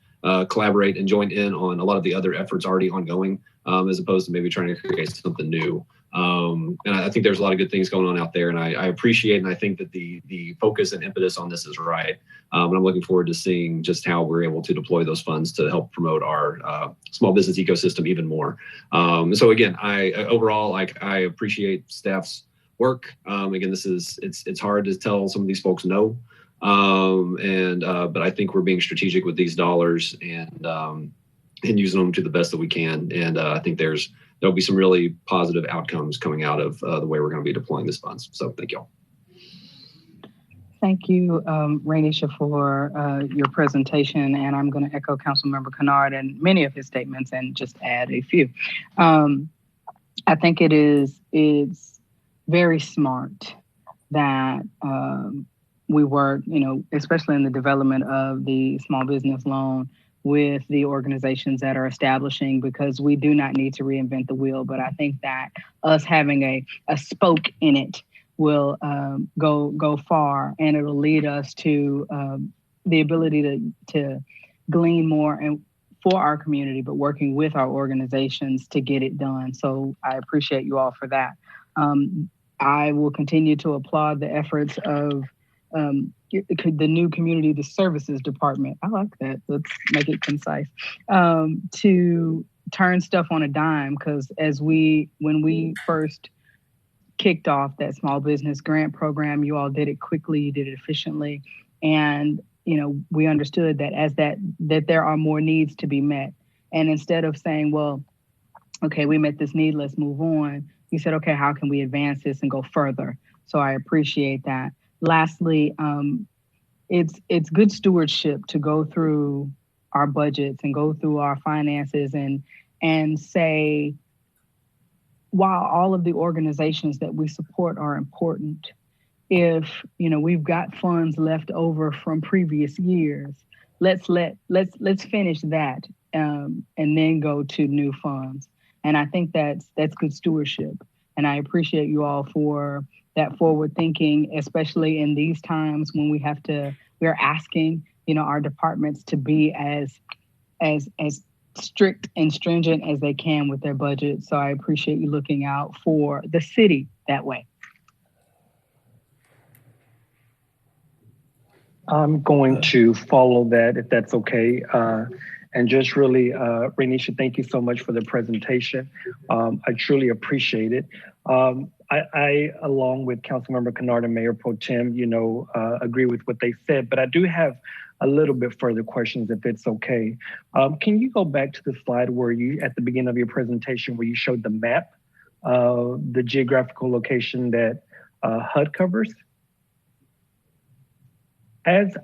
collaborate and join in on a lot of the other efforts already ongoing, as opposed to maybe trying to create something new. And I think there's a lot of good things going on out there, and I appreciate and I think that the focus and impetus on this is right. And I'm looking forward to seeing just how we're able to deploy those funds to help promote our small business ecosystem even more. So again, I appreciate staff's work. Again, it's hard to tell some of these folks no, but I think we're being strategic with these dollars and using them to the best that we can. And I think there'll be some really positive outcomes coming out of the way we're going to be deploying these funds. So thank you all. Thank you, Rainisha, for your presentation. And I'm going to echo Councilmember Kennard and many of his statements and just add a few. I think it's very smart that we work, especially in the development of the small business loan with the organizations that are establishing, because we do not need to reinvent the wheel. But I think that us having a spoke in it will go far, and it'll lead us to the ability to glean more and for our community, but working with our organizations to get it done. So I appreciate you all for that. I will continue to applaud the efforts of the new community services department. I like that. Let's make it concise. To turn stuff on a dime, because when we first kicked off that small business grant program, you all did it quickly, you did it efficiently, and we understood that that there are more needs to be met. And instead of saying, well, okay, we met this need, let's move on, you said, okay, how can we advance this and go further? So I appreciate that. Lastly, it's good stewardship to go through our budgets and go through our finances and say, while all of the organizations that we support are important, if we've got funds left over from previous years, let's finish that and then go to new funds. And I think that's good stewardship. And I appreciate you all for that forward thinking, especially in these times when we're asking, our departments to be as strict and stringent as they can with their budget. So I appreciate you looking out for the city that way. I'm going to follow that, if that's okay. And just really, Renisha, thank you so much for the presentation. I truly appreciate it. I, along with Councilmember Kennard and Mayor Pro Tem, agree with what they said, but I do have a little bit further questions if it's okay. Can you go back to the slide where you, at the beginning of your presentation, where you showed the map, the geographical location that HUD covers? As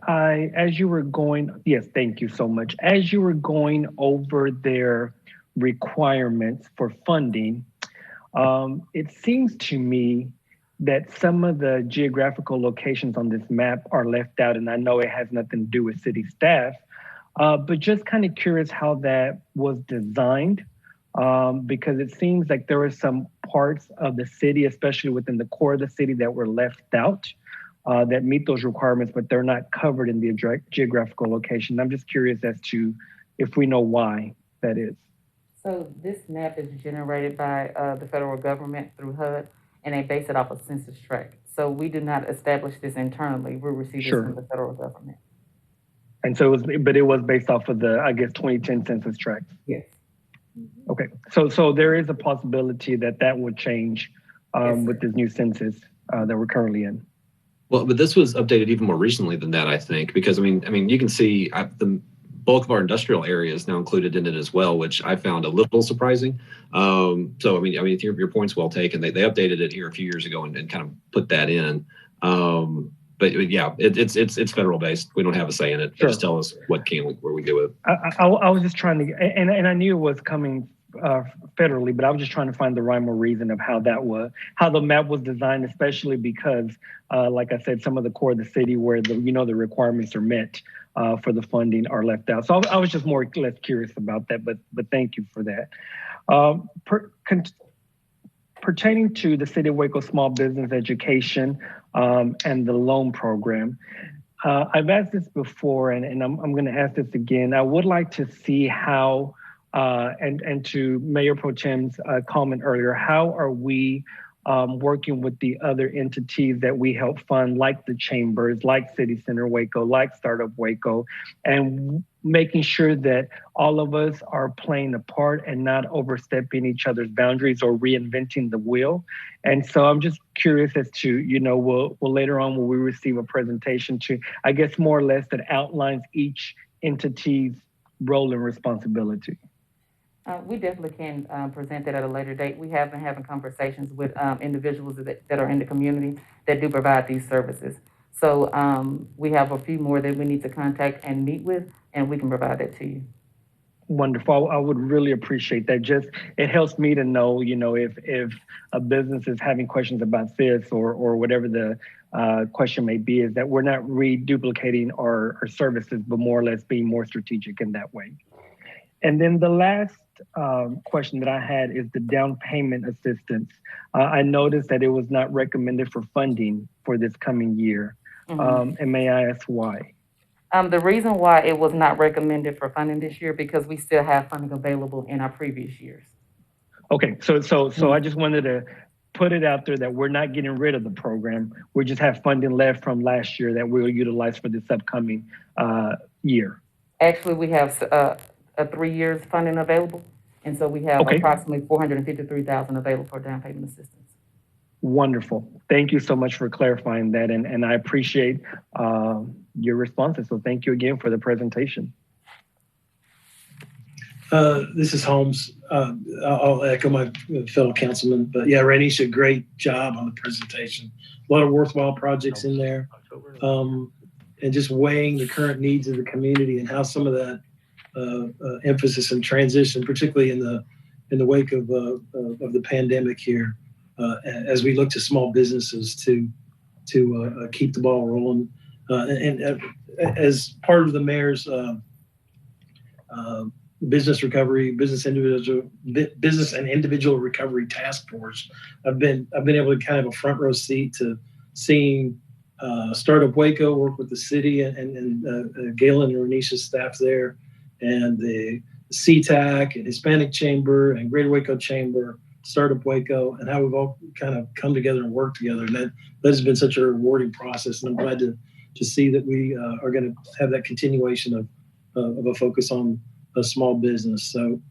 you were going, yes, thank you so much. As you were going over their requirements for funding, it seems to me that some of the geographical locations on this map are left out, and I know it has nothing to do with city staff, but just kind of curious how that was designed, because it seems like there were some parts of the city, especially within the core of the city, that were left out. That meet those requirements, but they're not covered in the geographical location. I'm just curious as to if we know why that is. So this map is generated by the federal government through HUD, and they base it off of census tract. So we do not establish this internally. We receive this from the federal government. And so it was based off of the, I guess, 2010 census tract. Yes. Okay, so there is a possibility that would change with this new census that we're currently in. Well, but this was updated even more recently than that, I think, because I mean, you can see the bulk of our industrial area is now included in it as well, which I found a little surprising. So I mean, your point's well taken. They updated it here a few years ago and kind of put that in. But yeah, it's federal based. We don't have a say in it. They just tell us where we do it. I was just trying to, and I knew it was coming federally, but I was just trying to find the rhyme or reason of how the map was designed, especially because, like I said, some of the core of the city where the requirements are met for the funding are left out. So I was just more or less curious about that, but thank you for that. Pertaining to the City of Waco Small Business Education and the loan program, I've asked this before, and I'm going to ask this again. I would like to see how, and to Mayor Pro Tem's comment earlier, how are we working with the other entities that we help fund, like the chambers, like City Center Waco, like Startup Waco, and making sure that all of us are playing a part and not overstepping each other's boundaries or reinventing the wheel. And so I'm just curious as to, will later on will we receive a presentation to, I guess, more or less that outlines each entity's role and responsibility? We definitely can present that at a later date. We have been having conversations with individuals that are in the community that do provide these services. So we have a few more that we need to contact and meet with, and we can provide that to you. Wonderful. I would really appreciate that. Just, it helps me to know, if a business is having questions about this or whatever the question may be, is that we're not reduplicating our services, but more or less being more strategic in that way. And then the last question that I had is the down payment assistance. I noticed that it was not recommended for funding for this coming year. And may I ask why? The reason why it was not recommended for funding this year, because we still have funding available in our previous years. Okay, so I just wanted to put it out there that we're not getting rid of the program. We just have funding left from last year that we'll utilize for this upcoming year. Actually, we have a 3 years funding available. And so we have approximately $453,000 available for down payment assistance. Wonderful. Thank you so much for clarifying that. And I appreciate your responses. So thank you again for the presentation. This is Holmes. I'll echo my fellow councilman, but yeah, Renisha, great job on the presentation. A lot of worthwhile projects in there. And just weighing the current needs of the community and how some of that emphasis and transition, particularly in the wake of the pandemic here, as we look to small businesses to keep the ball rolling, and as part of the mayor's business and individual recovery task force, I've been able to kind of have a front row seat to seeing Startup Waco work with the city and Galen and Renisha's staff there, and the CTAC and Hispanic Chamber and Greater Waco Chamber, Startup Waco, and how we've all kind of come together and worked together. And that has been such a rewarding process. And I'm glad to see that we are going to have that continuation of a focus on a small business. So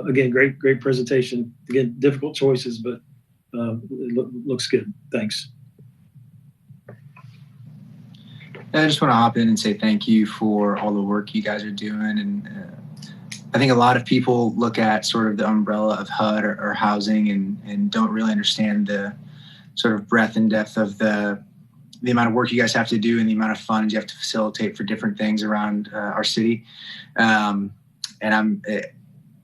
again, great presentation. Again, difficult choices, but looks good. Thanks. I just want to hop in and say thank you for all the work you guys are doing. And I think a lot of people look at sort of the umbrella of HUD or housing and don't really understand the sort of breadth and depth of the amount of work you guys have to do and the amount of funds you have to facilitate for different things around our city.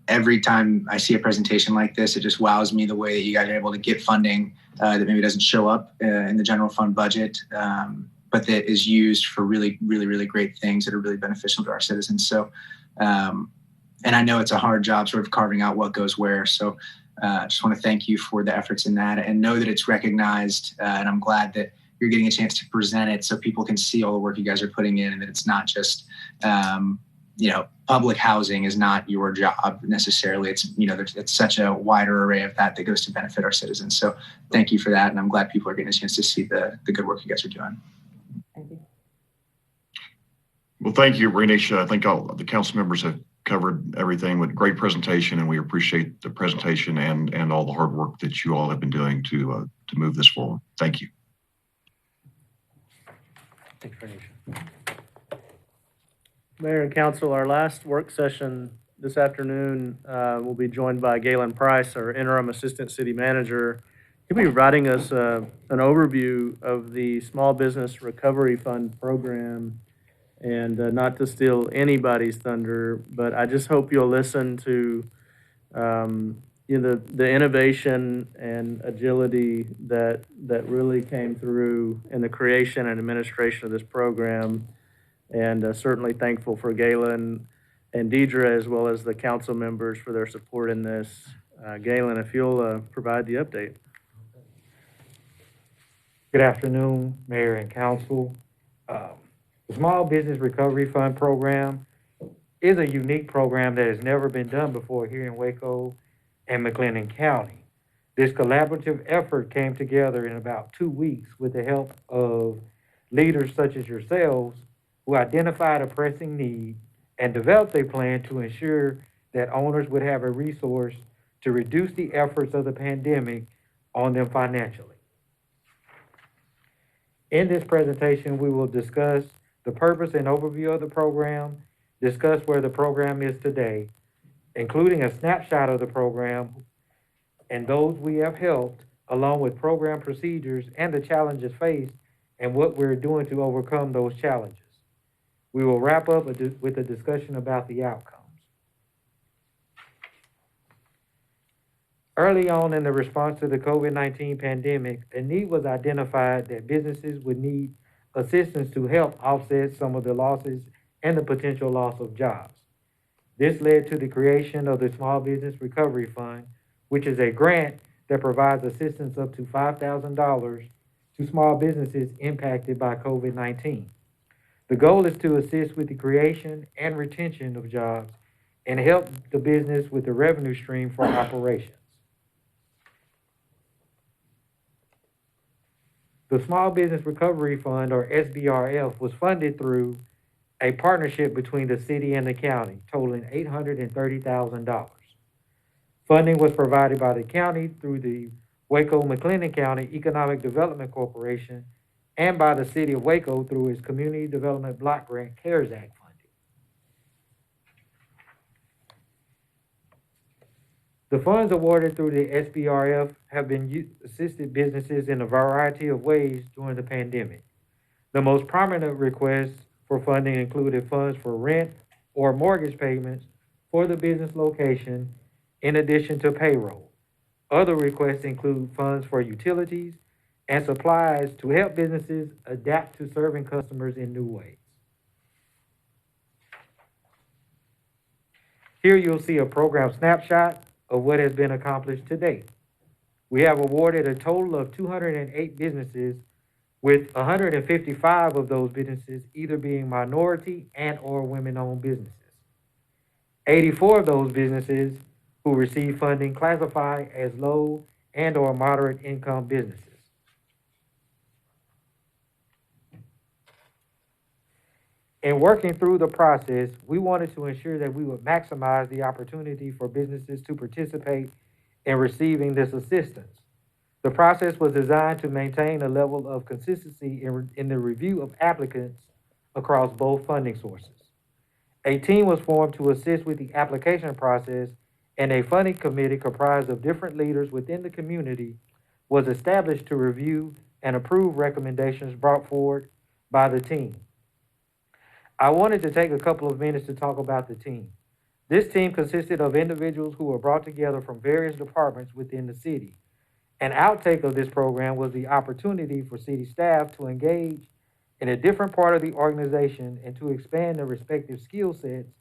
Every time I see a presentation like this, it just wows me the way that you guys are able to get funding that maybe doesn't show up in the general fund budget, but that is used for really, really, really great things that are really beneficial to our citizens. So, and I know it's a hard job sort of carving out what goes where. So I just want to thank you for the efforts in that and know that it's recognized. And I'm glad that you're getting a chance to present it so people can see all the work you guys are putting in and that it's not just, public housing is not your job necessarily. It's, it's such a wider array of that goes to benefit our citizens. So thank you for that. And I'm glad people are getting a chance to see the good work you guys are doing. Thank you. Well, thank you, Renisha. I think all the council members have covered everything with great presentation, and we appreciate the presentation and all the hard work that you all have been doing to move this forward. Thank you. Thanks, Renisha. Mayor and council, our last work session this afternoon will be joined by Galen Price, our interim assistant city manager. He'll be providing us an overview of the Small Business Recovery Fund program. And not to steal anybody's thunder, but I just hope you'll listen to the innovation and agility that really came through in the creation and administration of this program. And certainly thankful for Galen and Deidre, as well as the council members, for their support in this. Galen, if you'll provide the update. Good afternoon, Mayor and Council. The Small Business Recovery Fund program is a unique program that has never been done before here in Waco and McLennan County. This collaborative effort came together in about 2 weeks with the help of leaders such as yourselves who identified a pressing need and developed a plan to ensure that owners would have a resource to reduce the efforts of the pandemic on them financially. In this presentation, we will discuss the purpose and overview of the program, discuss where the program is today, including a snapshot of the program and those we have helped, along with program procedures and the challenges faced and what we're doing to overcome those challenges. We will wrap up with a discussion about the outcomes. Early on in the response to the COVID-19 pandemic, a need was identified that businesses would need assistance to help offset some of the losses and the potential loss of jobs. This led to the creation of the Small Business Recovery Fund, which is a grant that provides assistance up to $5,000 to small businesses impacted by COVID-19. The goal is to assist with the creation and retention of jobs and help the business with the revenue stream for operations. The Small Business Recovery Fund, or SBRF, was funded through a partnership between the city and the county, totaling $830,000. Funding was provided by the county through the Waco-McLennan County Economic Development Corporation and by the city of Waco through its Community Development Block Grant CARES Act funding. The funds awarded through the SBRF have been assisted businesses in a variety of ways during the pandemic. The most prominent requests for funding included funds for rent or mortgage payments for the business location, in addition to payroll. Other requests include funds for utilities and supplies to help businesses adapt to serving customers in new ways. Here you'll see a program snapshot of what has been accomplished to date. We have awarded a total of 208 businesses, with 155 of those businesses either being minority and or women-owned businesses. 84 of those businesses who receive funding classify as low and or moderate income businesses. In working through the process, we wanted to ensure that we would maximize the opportunity for businesses to participate in receiving this assistance. The process was designed to maintain a level of consistency in the review of applicants across both funding sources. A team was formed to assist with the application process, and a funding committee comprised of different leaders within the community was established to review and approve recommendations brought forward by the team. I wanted to take a couple of minutes to talk about the team. This team consisted of individuals who were brought together from various departments within the city. An outtake of this program was the opportunity for city staff to engage in a different part of the organization and to expand their respective skill sets,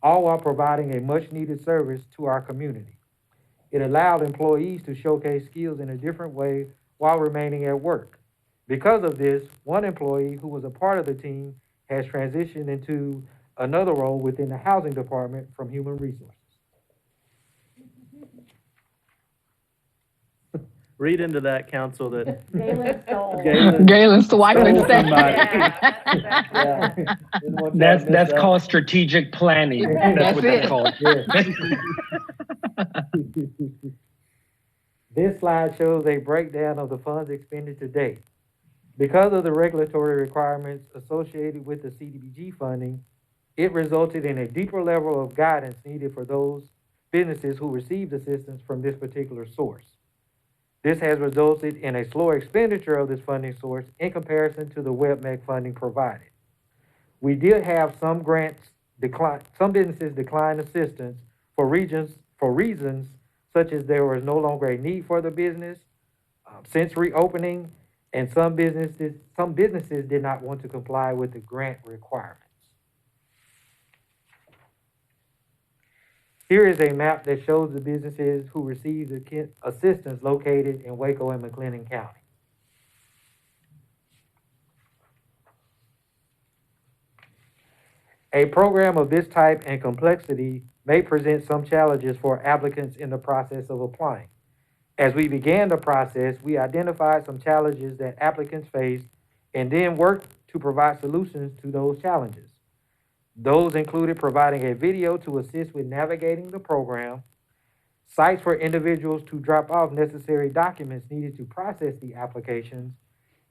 all while providing a much needed service to our community. It allowed employees to showcase skills in a different way while remaining at work. Because of this, one employee who was a part of the team has transitioned into another role within the housing department from human resources. Read into that, council, that Galen stole. Galen swiping stole stuff. somebody. Yeah. Didn't want y'all to miss That's that. called strategic planning. That's what That's that's called. This slide shows a breakdown of the funds expended to date. Because of the regulatory requirements associated with the CDBG funding, it resulted in a deeper level of guidance needed for those businesses who received assistance from this particular source. This has resulted in a slower expenditure of this funding source in comparison to the WebMec funding provided. We did have some businesses decline assistance for reasons such as there was no longer a need for the business since reopening, and some businesses did not want to comply with the grant requirements. Here is a map that shows the businesses who received assistance located in Waco and McLennan County. A program of this type and complexity may present some challenges for applicants in the process of applying. As we began the process, we identified some challenges that applicants faced and then worked to provide solutions to those challenges. Those included providing a video to assist with navigating the program, sites for individuals to drop off necessary documents needed to process the applications,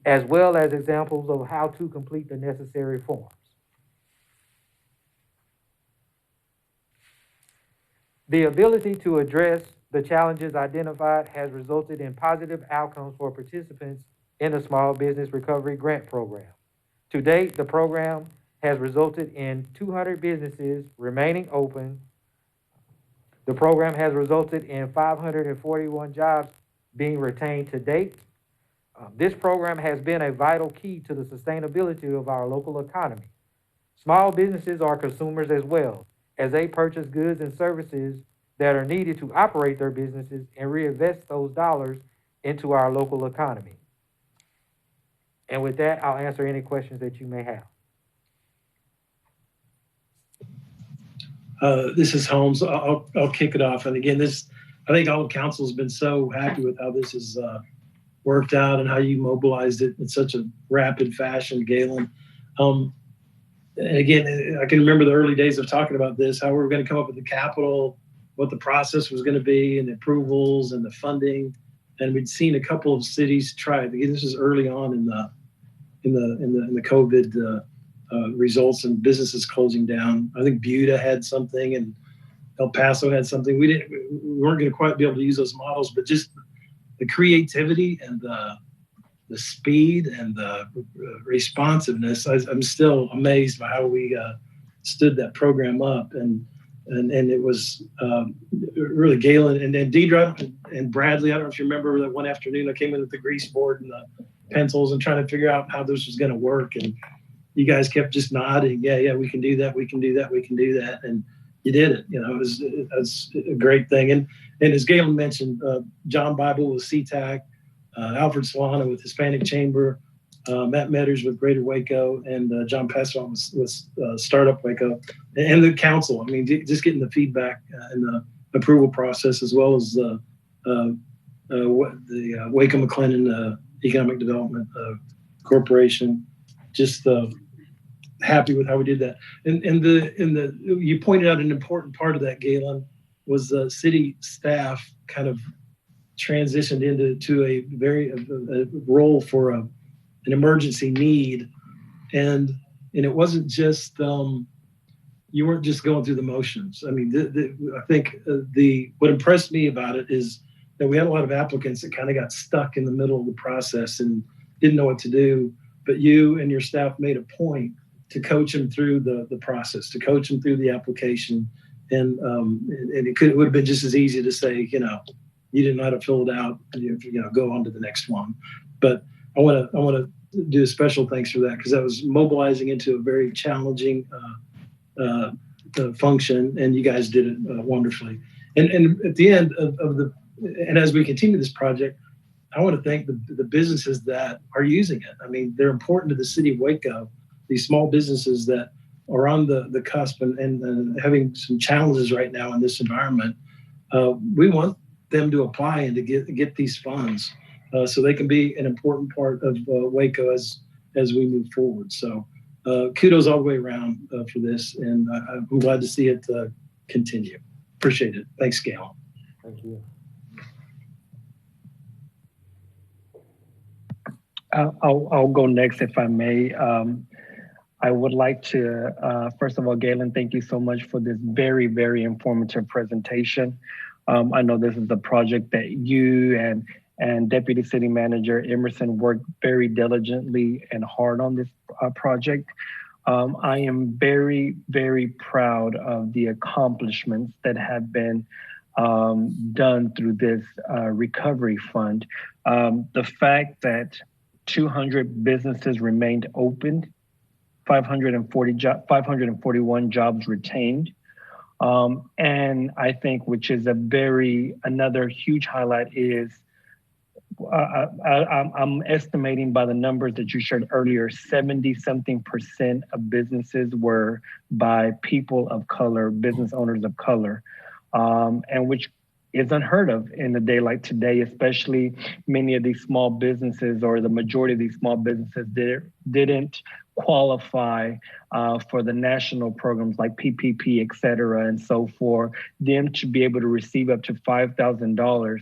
as well as examples of how to complete the necessary forms. The ability to address the challenges identified has resulted in positive outcomes for participants in the Small Business Recovery Grant Program. To date, the program has resulted in 200 businesses remaining open. The program has resulted in 541 jobs being retained to date. This program has been a vital key to the sustainability of our local economy. Small businesses are consumers as well, as they purchase goods and services that are needed to operate their businesses and reinvest those dollars into our local economy. And with that, I'll answer any questions that you may have. This is Holmes. I'll kick it off. And again, I think all council's been so happy with how this has worked out and how you mobilized it in such a rapid fashion, Galen. And again, I can remember the early days of talking about this, how we were going to come up with the capital, what the process was going to be, and the approvals and the funding. And we'd seen a couple of cities try it. Again, this is early on in the COVID results and businesses closing down. I think Buda had something and El Paso had something. We weren't going to quite be able to use those models, but just the creativity and the speed and the responsiveness. I'm still amazed by how we stood that program up, and it was really Galen and Deidre and Bradley. I don't know if you remember that one afternoon I came in with the grease board and the pencils and trying to figure out how this was going to work, and you guys kept just nodding. Yeah, we can do that. We can do that. We can do that. And you did it. You know, it was a great thing. And as Galen mentioned, John Bible with CTAC, Alfred Solano with Hispanic Chamber, Matt Metters with Greater Waco, and John Passon with Startup Waco, and the council. I mean, just getting the feedback and the approval process, as well as the Waco McLennan Economic Development Corporation. Just happy with how we did that. And you pointed out an important part of that, Galen, was the city staff kind of transitioned into a very a role for an emergency need, and it wasn't just you weren't just going through the motions. I mean, I think what impressed me about it is that we had a lot of applicants that kind of got stuck in the middle of the process and didn't know what to do. But you and your staff made a point to coach them through the process, to coach them through the application, and it would have been just as easy to say, you didn't know how to fill it out, go on to the next one. But I want to do a special thanks for that, because that was mobilizing into a very challenging function, and you guys did it wonderfully. And at the end and as we continue this project, I want to thank the businesses that are using it. I mean, they're important to the city of Waco, these small businesses that are on the cusp and having some challenges right now in this environment. We want them to apply and to get these funds so they can be an important part of Waco as we move forward. So kudos all the way around for this, and I'm glad to see it continue. Appreciate it. Thanks, Gail. Thank you. I'll go next if I may. I would like to, first of all, Galen, thank you so much for this very, very informative presentation. I know this is a project that you and Deputy City Manager Emerson worked very diligently and hard on this project. I am very, very proud of the accomplishments that have been done through this recovery fund. The fact that 200 businesses remained open, 541 jobs retained. And I think, which is another huge highlight is, I'm estimating by the numbers that you shared earlier, 70-something% of businesses were by people of color, business owners of color, and which is unheard of in a day like today, especially many of these small businesses, or the majority of these small businesses, didn't qualify for the national programs like PPP, et cetera. And so for them to be able to receive up to $5,000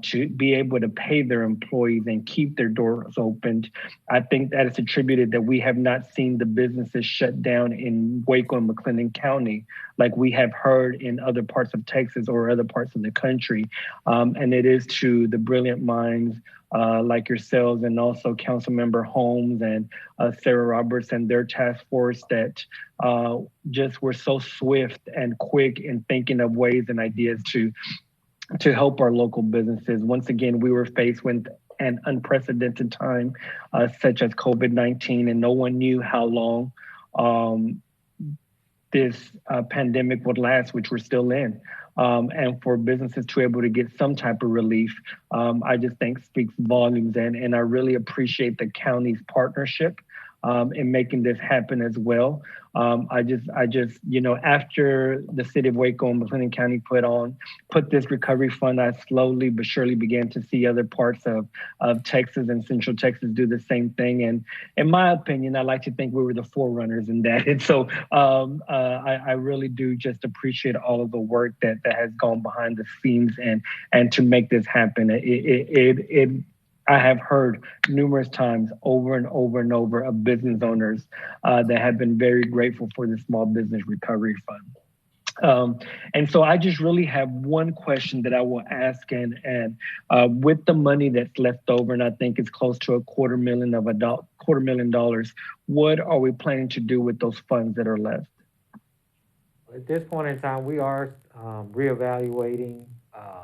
to be able to pay their employees and keep their doors opened, I think that is attributed that we have not seen the businesses shut down in Waco and McLennan County like we have heard in other parts of Texas or other parts of the country. And it is to the brilliant minds like yourselves, and also Councilmember Holmes and Sarah Roberts and their task force that just were so swift and quick in thinking of ways and ideas to help our local businesses. Once again, we were faced with an unprecedented time such as COVID-19, and no one knew how long this pandemic would last, which we're still in. And for businesses to be able to get some type of relief, I just think speaks volumes. And I really appreciate the county's partnership in making this happen as well. I just, after the city of Waco and McLennan County put this recovery fund, I slowly but surely began to see other parts of Texas and Central Texas do the same thing. And in my opinion, I like to think we were the forerunners in that. And so I really do just appreciate all of the work that has gone behind the scenes and to make this happen. I have heard numerous times over and over and over of business owners that have been very grateful for the Small Business Recovery Fund. And so I just really have one question that I will ask, and with the money that's left over, and I think it's close to $250,000, what are we planning to do with those funds that are left? At this point in time, we are reevaluating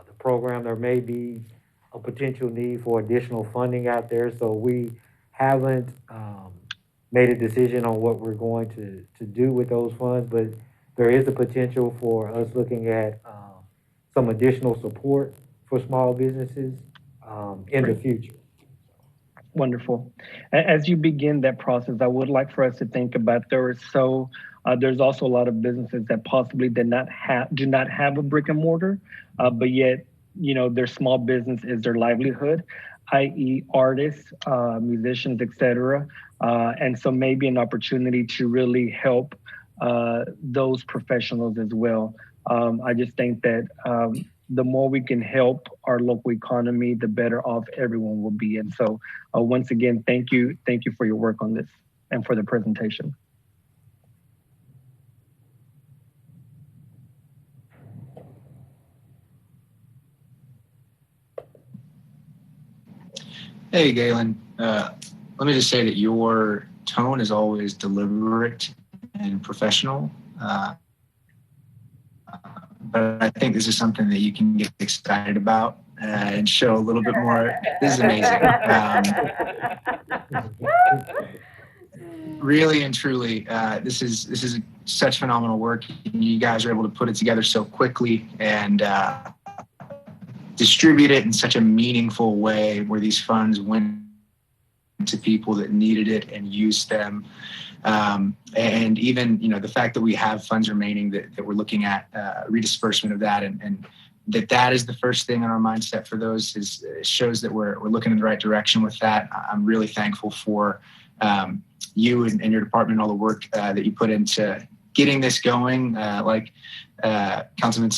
the program. There may be a potential need for additional funding out there, so we haven't made a decision on what we're going to do with those funds, but there is a potential for us looking at some additional support for small businesses in the future. Wonderful. As you begin that process, I would like for us to think about there's also a lot of businesses that possibly do not have a brick and mortar, but yet their small business is their livelihood. i.e. artists, musicians, etc. And so maybe an opportunity to really help those professionals as well. I just think that the more we can help our local economy, the better off everyone will be. And so once again, thank you for your work on this and for the presentation. Hey, Galen. Let me just say that your tone is always deliberate and professional. But I think this is something that you can get excited about and show a little bit more. This is amazing. Really and truly, this is such phenomenal work. You guys are able to put it together so quickly and distribute it in such a meaningful way where these funds went to people that needed it and used them. And even, the fact that we have funds remaining that we're looking at redisbursement of that and that is the first thing on our mindset for those it shows that we're looking in the right direction with that. I'm really thankful for you and your department, all the work that you put into getting this going. Like Councilman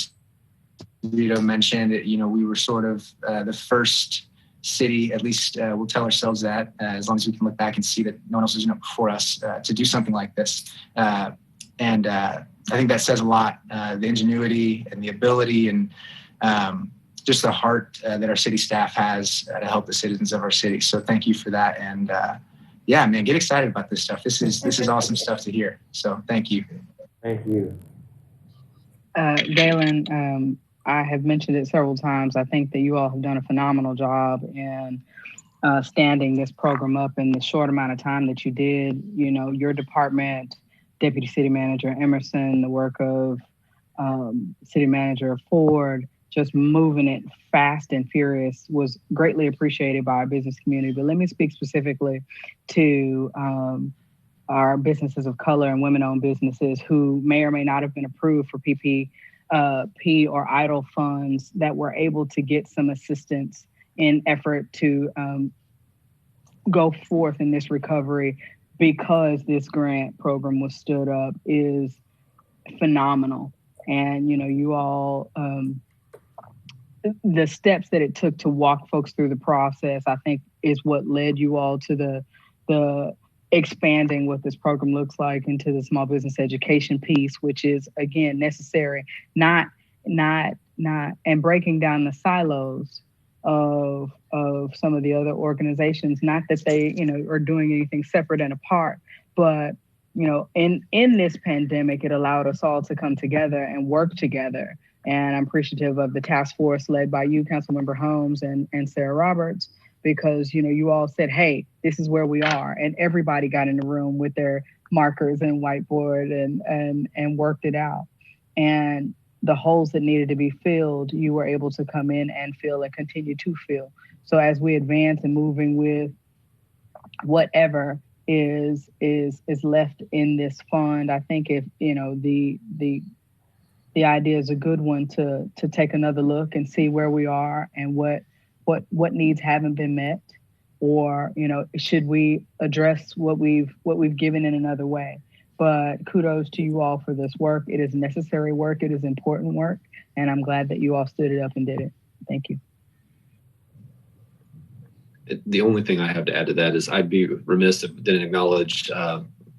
Vito mentioned, we were sort of the first city, at least we'll tell ourselves that as long as we can look back and see that no one else has done it before us to do something like this. And I think that says a lot, the ingenuity and the ability and just the heart that our city staff has to help the citizens of our city. So thank you for that. And yeah, man, get excited about this stuff. This is awesome stuff to hear. So thank you. Thank you. Galen, I have mentioned it several times. I think that you all have done a phenomenal job in standing this program up in the short amount of time that you did. Your department, Deputy City Manager Emerson, the work of City Manager Ford, just moving it fast and furious was greatly appreciated by our business community. But let me speak specifically to our businesses of color and women-owned businesses who may or may not have been approved for PPP or EIDL funds that were able to get some assistance in effort to go forth in this recovery because this grant program was stood up is phenomenal. And, you all, the steps that it took to walk folks through the process, I think is what led you all to the expanding what this program looks like into the small business education piece, which is again necessary, not and breaking down the silos of some of the other organizations, not that they, are doing anything separate and apart, but in this pandemic, it allowed us all to come together and work together. And I'm appreciative of the task force led by you, Councilmember Holmes and Sarah Roberts, because, you all said, hey, this is where we are. And everybody got in the room with their markers and whiteboard and worked it out. And the holes that needed to be filled, you were able to come in and fill and continue to fill. So as we advance and moving with whatever is left in this fund, I think if, the idea is a good one to take another look and see where we are and what needs haven't been met, or should we address what we've given in another way. But kudos to you all for this work. It is necessary work. It is important work, and I'm glad that you all stood it up and did it. Thank you. The only thing I have to add to that is I'd be remiss if I didn't acknowledge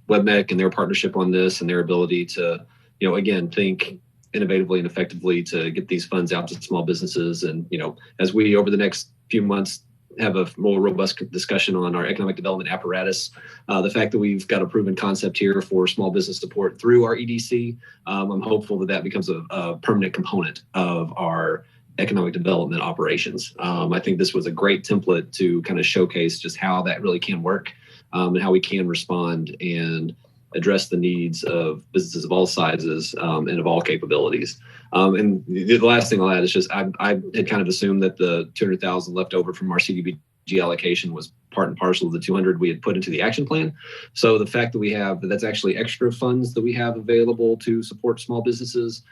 WebMec and their partnership on this and their ability to, again, think innovatively and effectively to get these funds out to small businesses. And, as we, over the next few months, have a more robust discussion on our economic development apparatus, the fact that we've got a proven concept here for small business support through our EDC, I'm hopeful that becomes a permanent component of our economic development operations. I think this was a great template to kind of showcase just how that really can work and how we can respond and address the needs of businesses of all sizes and of all capabilities. And the last thing I'll add is just I had kind of assumed that the $200,000 left over from our CDBG allocation was part and parcel of the $200 we had put into the action plan. So the fact that that's actually extra funds that we have available to support small businesses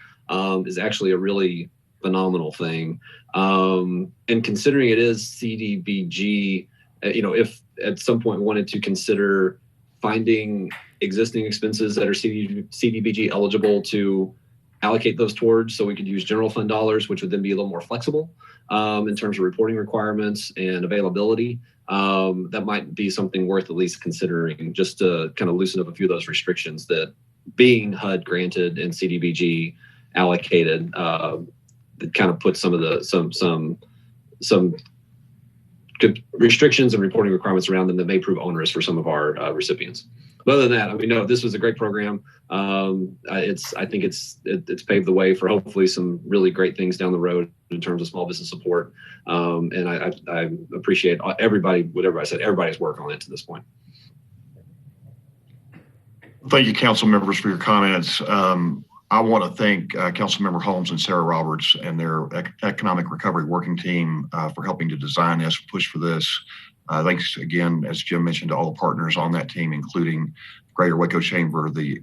is actually a really phenomenal thing. And considering it is CDBG, if at some point we wanted to consider finding existing expenses that are CDBG eligible to allocate those towards, so we could use general fund dollars, which would then be a little more flexible in terms of reporting requirements and availability. That might be something worth at least considering, just to kind of loosen up a few of those restrictions that being HUD granted and CDBG allocated, that kind of puts some of the some good restrictions and reporting requirements around them that may prove onerous for some of our recipients. But other than that, I mean, no, this was a great program. I think it's paved the way for hopefully some really great things down the road in terms of small business support. And I appreciate everybody's work on it to this point. Thank you, council members, for your comments. I want to thank Councilmember Holmes and Sarah Roberts and their Economic Recovery Working Team for helping to design this, push for this. Thanks again, as Jim mentioned, to all the partners on that team, including Greater Waco Chamber, the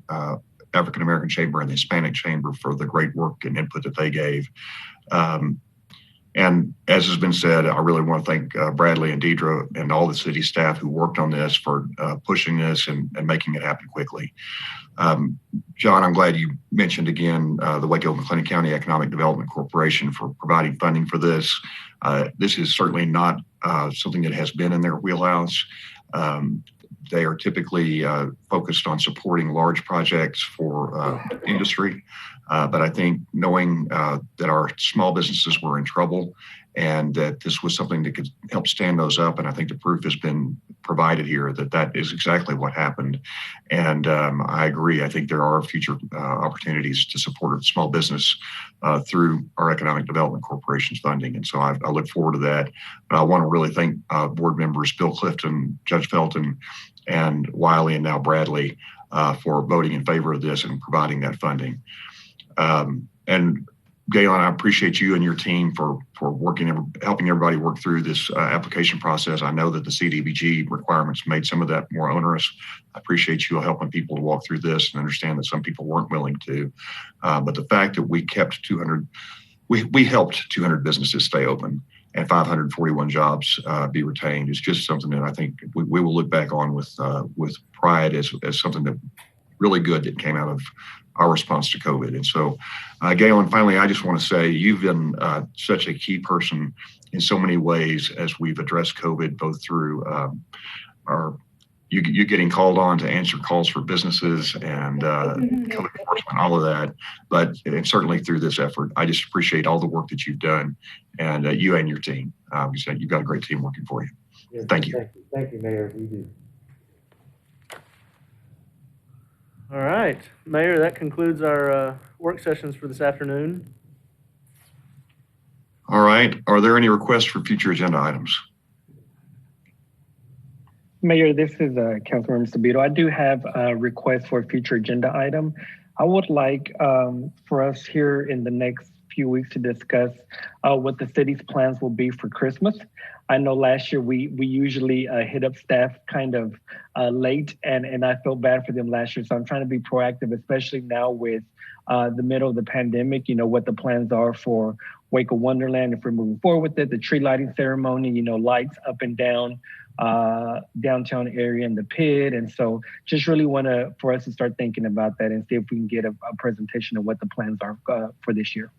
African American Chamber, and the Hispanic Chamber for the great work and input that they gave. And as has been said, I really want to thank Bradley and Deidre and all the city staff who worked on this for pushing this and making it happen quickly. John, I'm glad you mentioned again the Waco McLennan County Economic Development Corporation for providing funding for this. This is certainly not something that has been in their wheelhouse. They are typically focused on supporting large projects for industry. But I think knowing that our small businesses were in trouble and that this was something that could help stand those up, and I think the proof has been provided here that is exactly what happened. And I agree. I think there are future opportunities to support small business through our Economic Development Corporation's funding. And so I look forward to that. But I want to really thank board members Bill Clifton, Judge Felton, and Wiley, and now Bradley for voting in favor of this and providing that funding. And Galen, I appreciate you and your team for helping everybody work through this application process. I know that the CDBG requirements made some of that more onerous. I appreciate you helping people to walk through this and understand that some people weren't willing to. But the fact that we kept 200, we helped 200 businesses stay open and 541 jobs be retained is just something that I think we will look back on with pride as something that really good that came out of our response to COVID. And so, Galen, finally, I just want to say you've been such a key person in so many ways as we've addressed COVID, both through you getting called on to answer calls for businesses and COVID enforcement, all of that, but and certainly through this effort. I just appreciate all the work that you've done, and you and your team. You've got a great team working for you. Yes, Thank you. Thank you, Mayor. We do. All right, Mayor, that concludes our work sessions for this afternoon. All right. Are there any requests for future agenda items? Mayor, this is Councilmember Sabito. I do have a request for a future agenda item. I would like for us here in the next few weeks to discuss what the city's plans will be for Christmas. I know last year we usually hit up staff kind of late, and I felt bad for them last year. So I'm trying to be proactive, especially now with the middle of the pandemic, what the plans are for Waco Wonderland, if we're moving forward with it, the tree lighting ceremony, lights up and down downtown area in the pit. And so just really for us to start thinking about that and see if we can get a presentation of what the plans are for this year.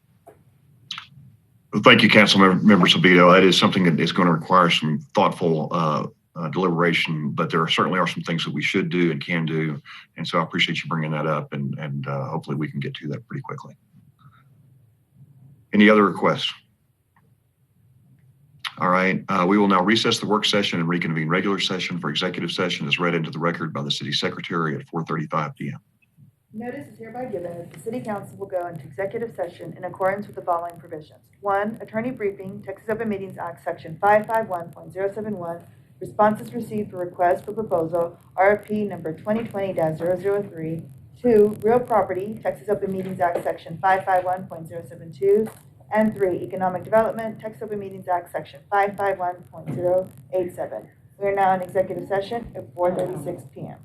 Well, thank you, Councilmember Sabito. That is something that is going to require some thoughtful deliberation, but there certainly are some things that we should do and can do. And so I appreciate you bringing that up, and hopefully we can get to that pretty quickly. Any other requests? All right, we will now recess the work session and reconvene regular session for executive session as read into the record by the city secretary at 4:35 p.m. Notice is hereby given that the City Council will go into executive session in accordance with the following provisions. 1, attorney briefing, Texas Open Meetings Act, Section 551.071, responses received for request for proposal, RFP number 2020-003. 2, real property, Texas Open Meetings Act, Section 551.072. And 3, economic development, Texas Open Meetings Act, Section 551.087. We are now in executive session at 4:36 p.m.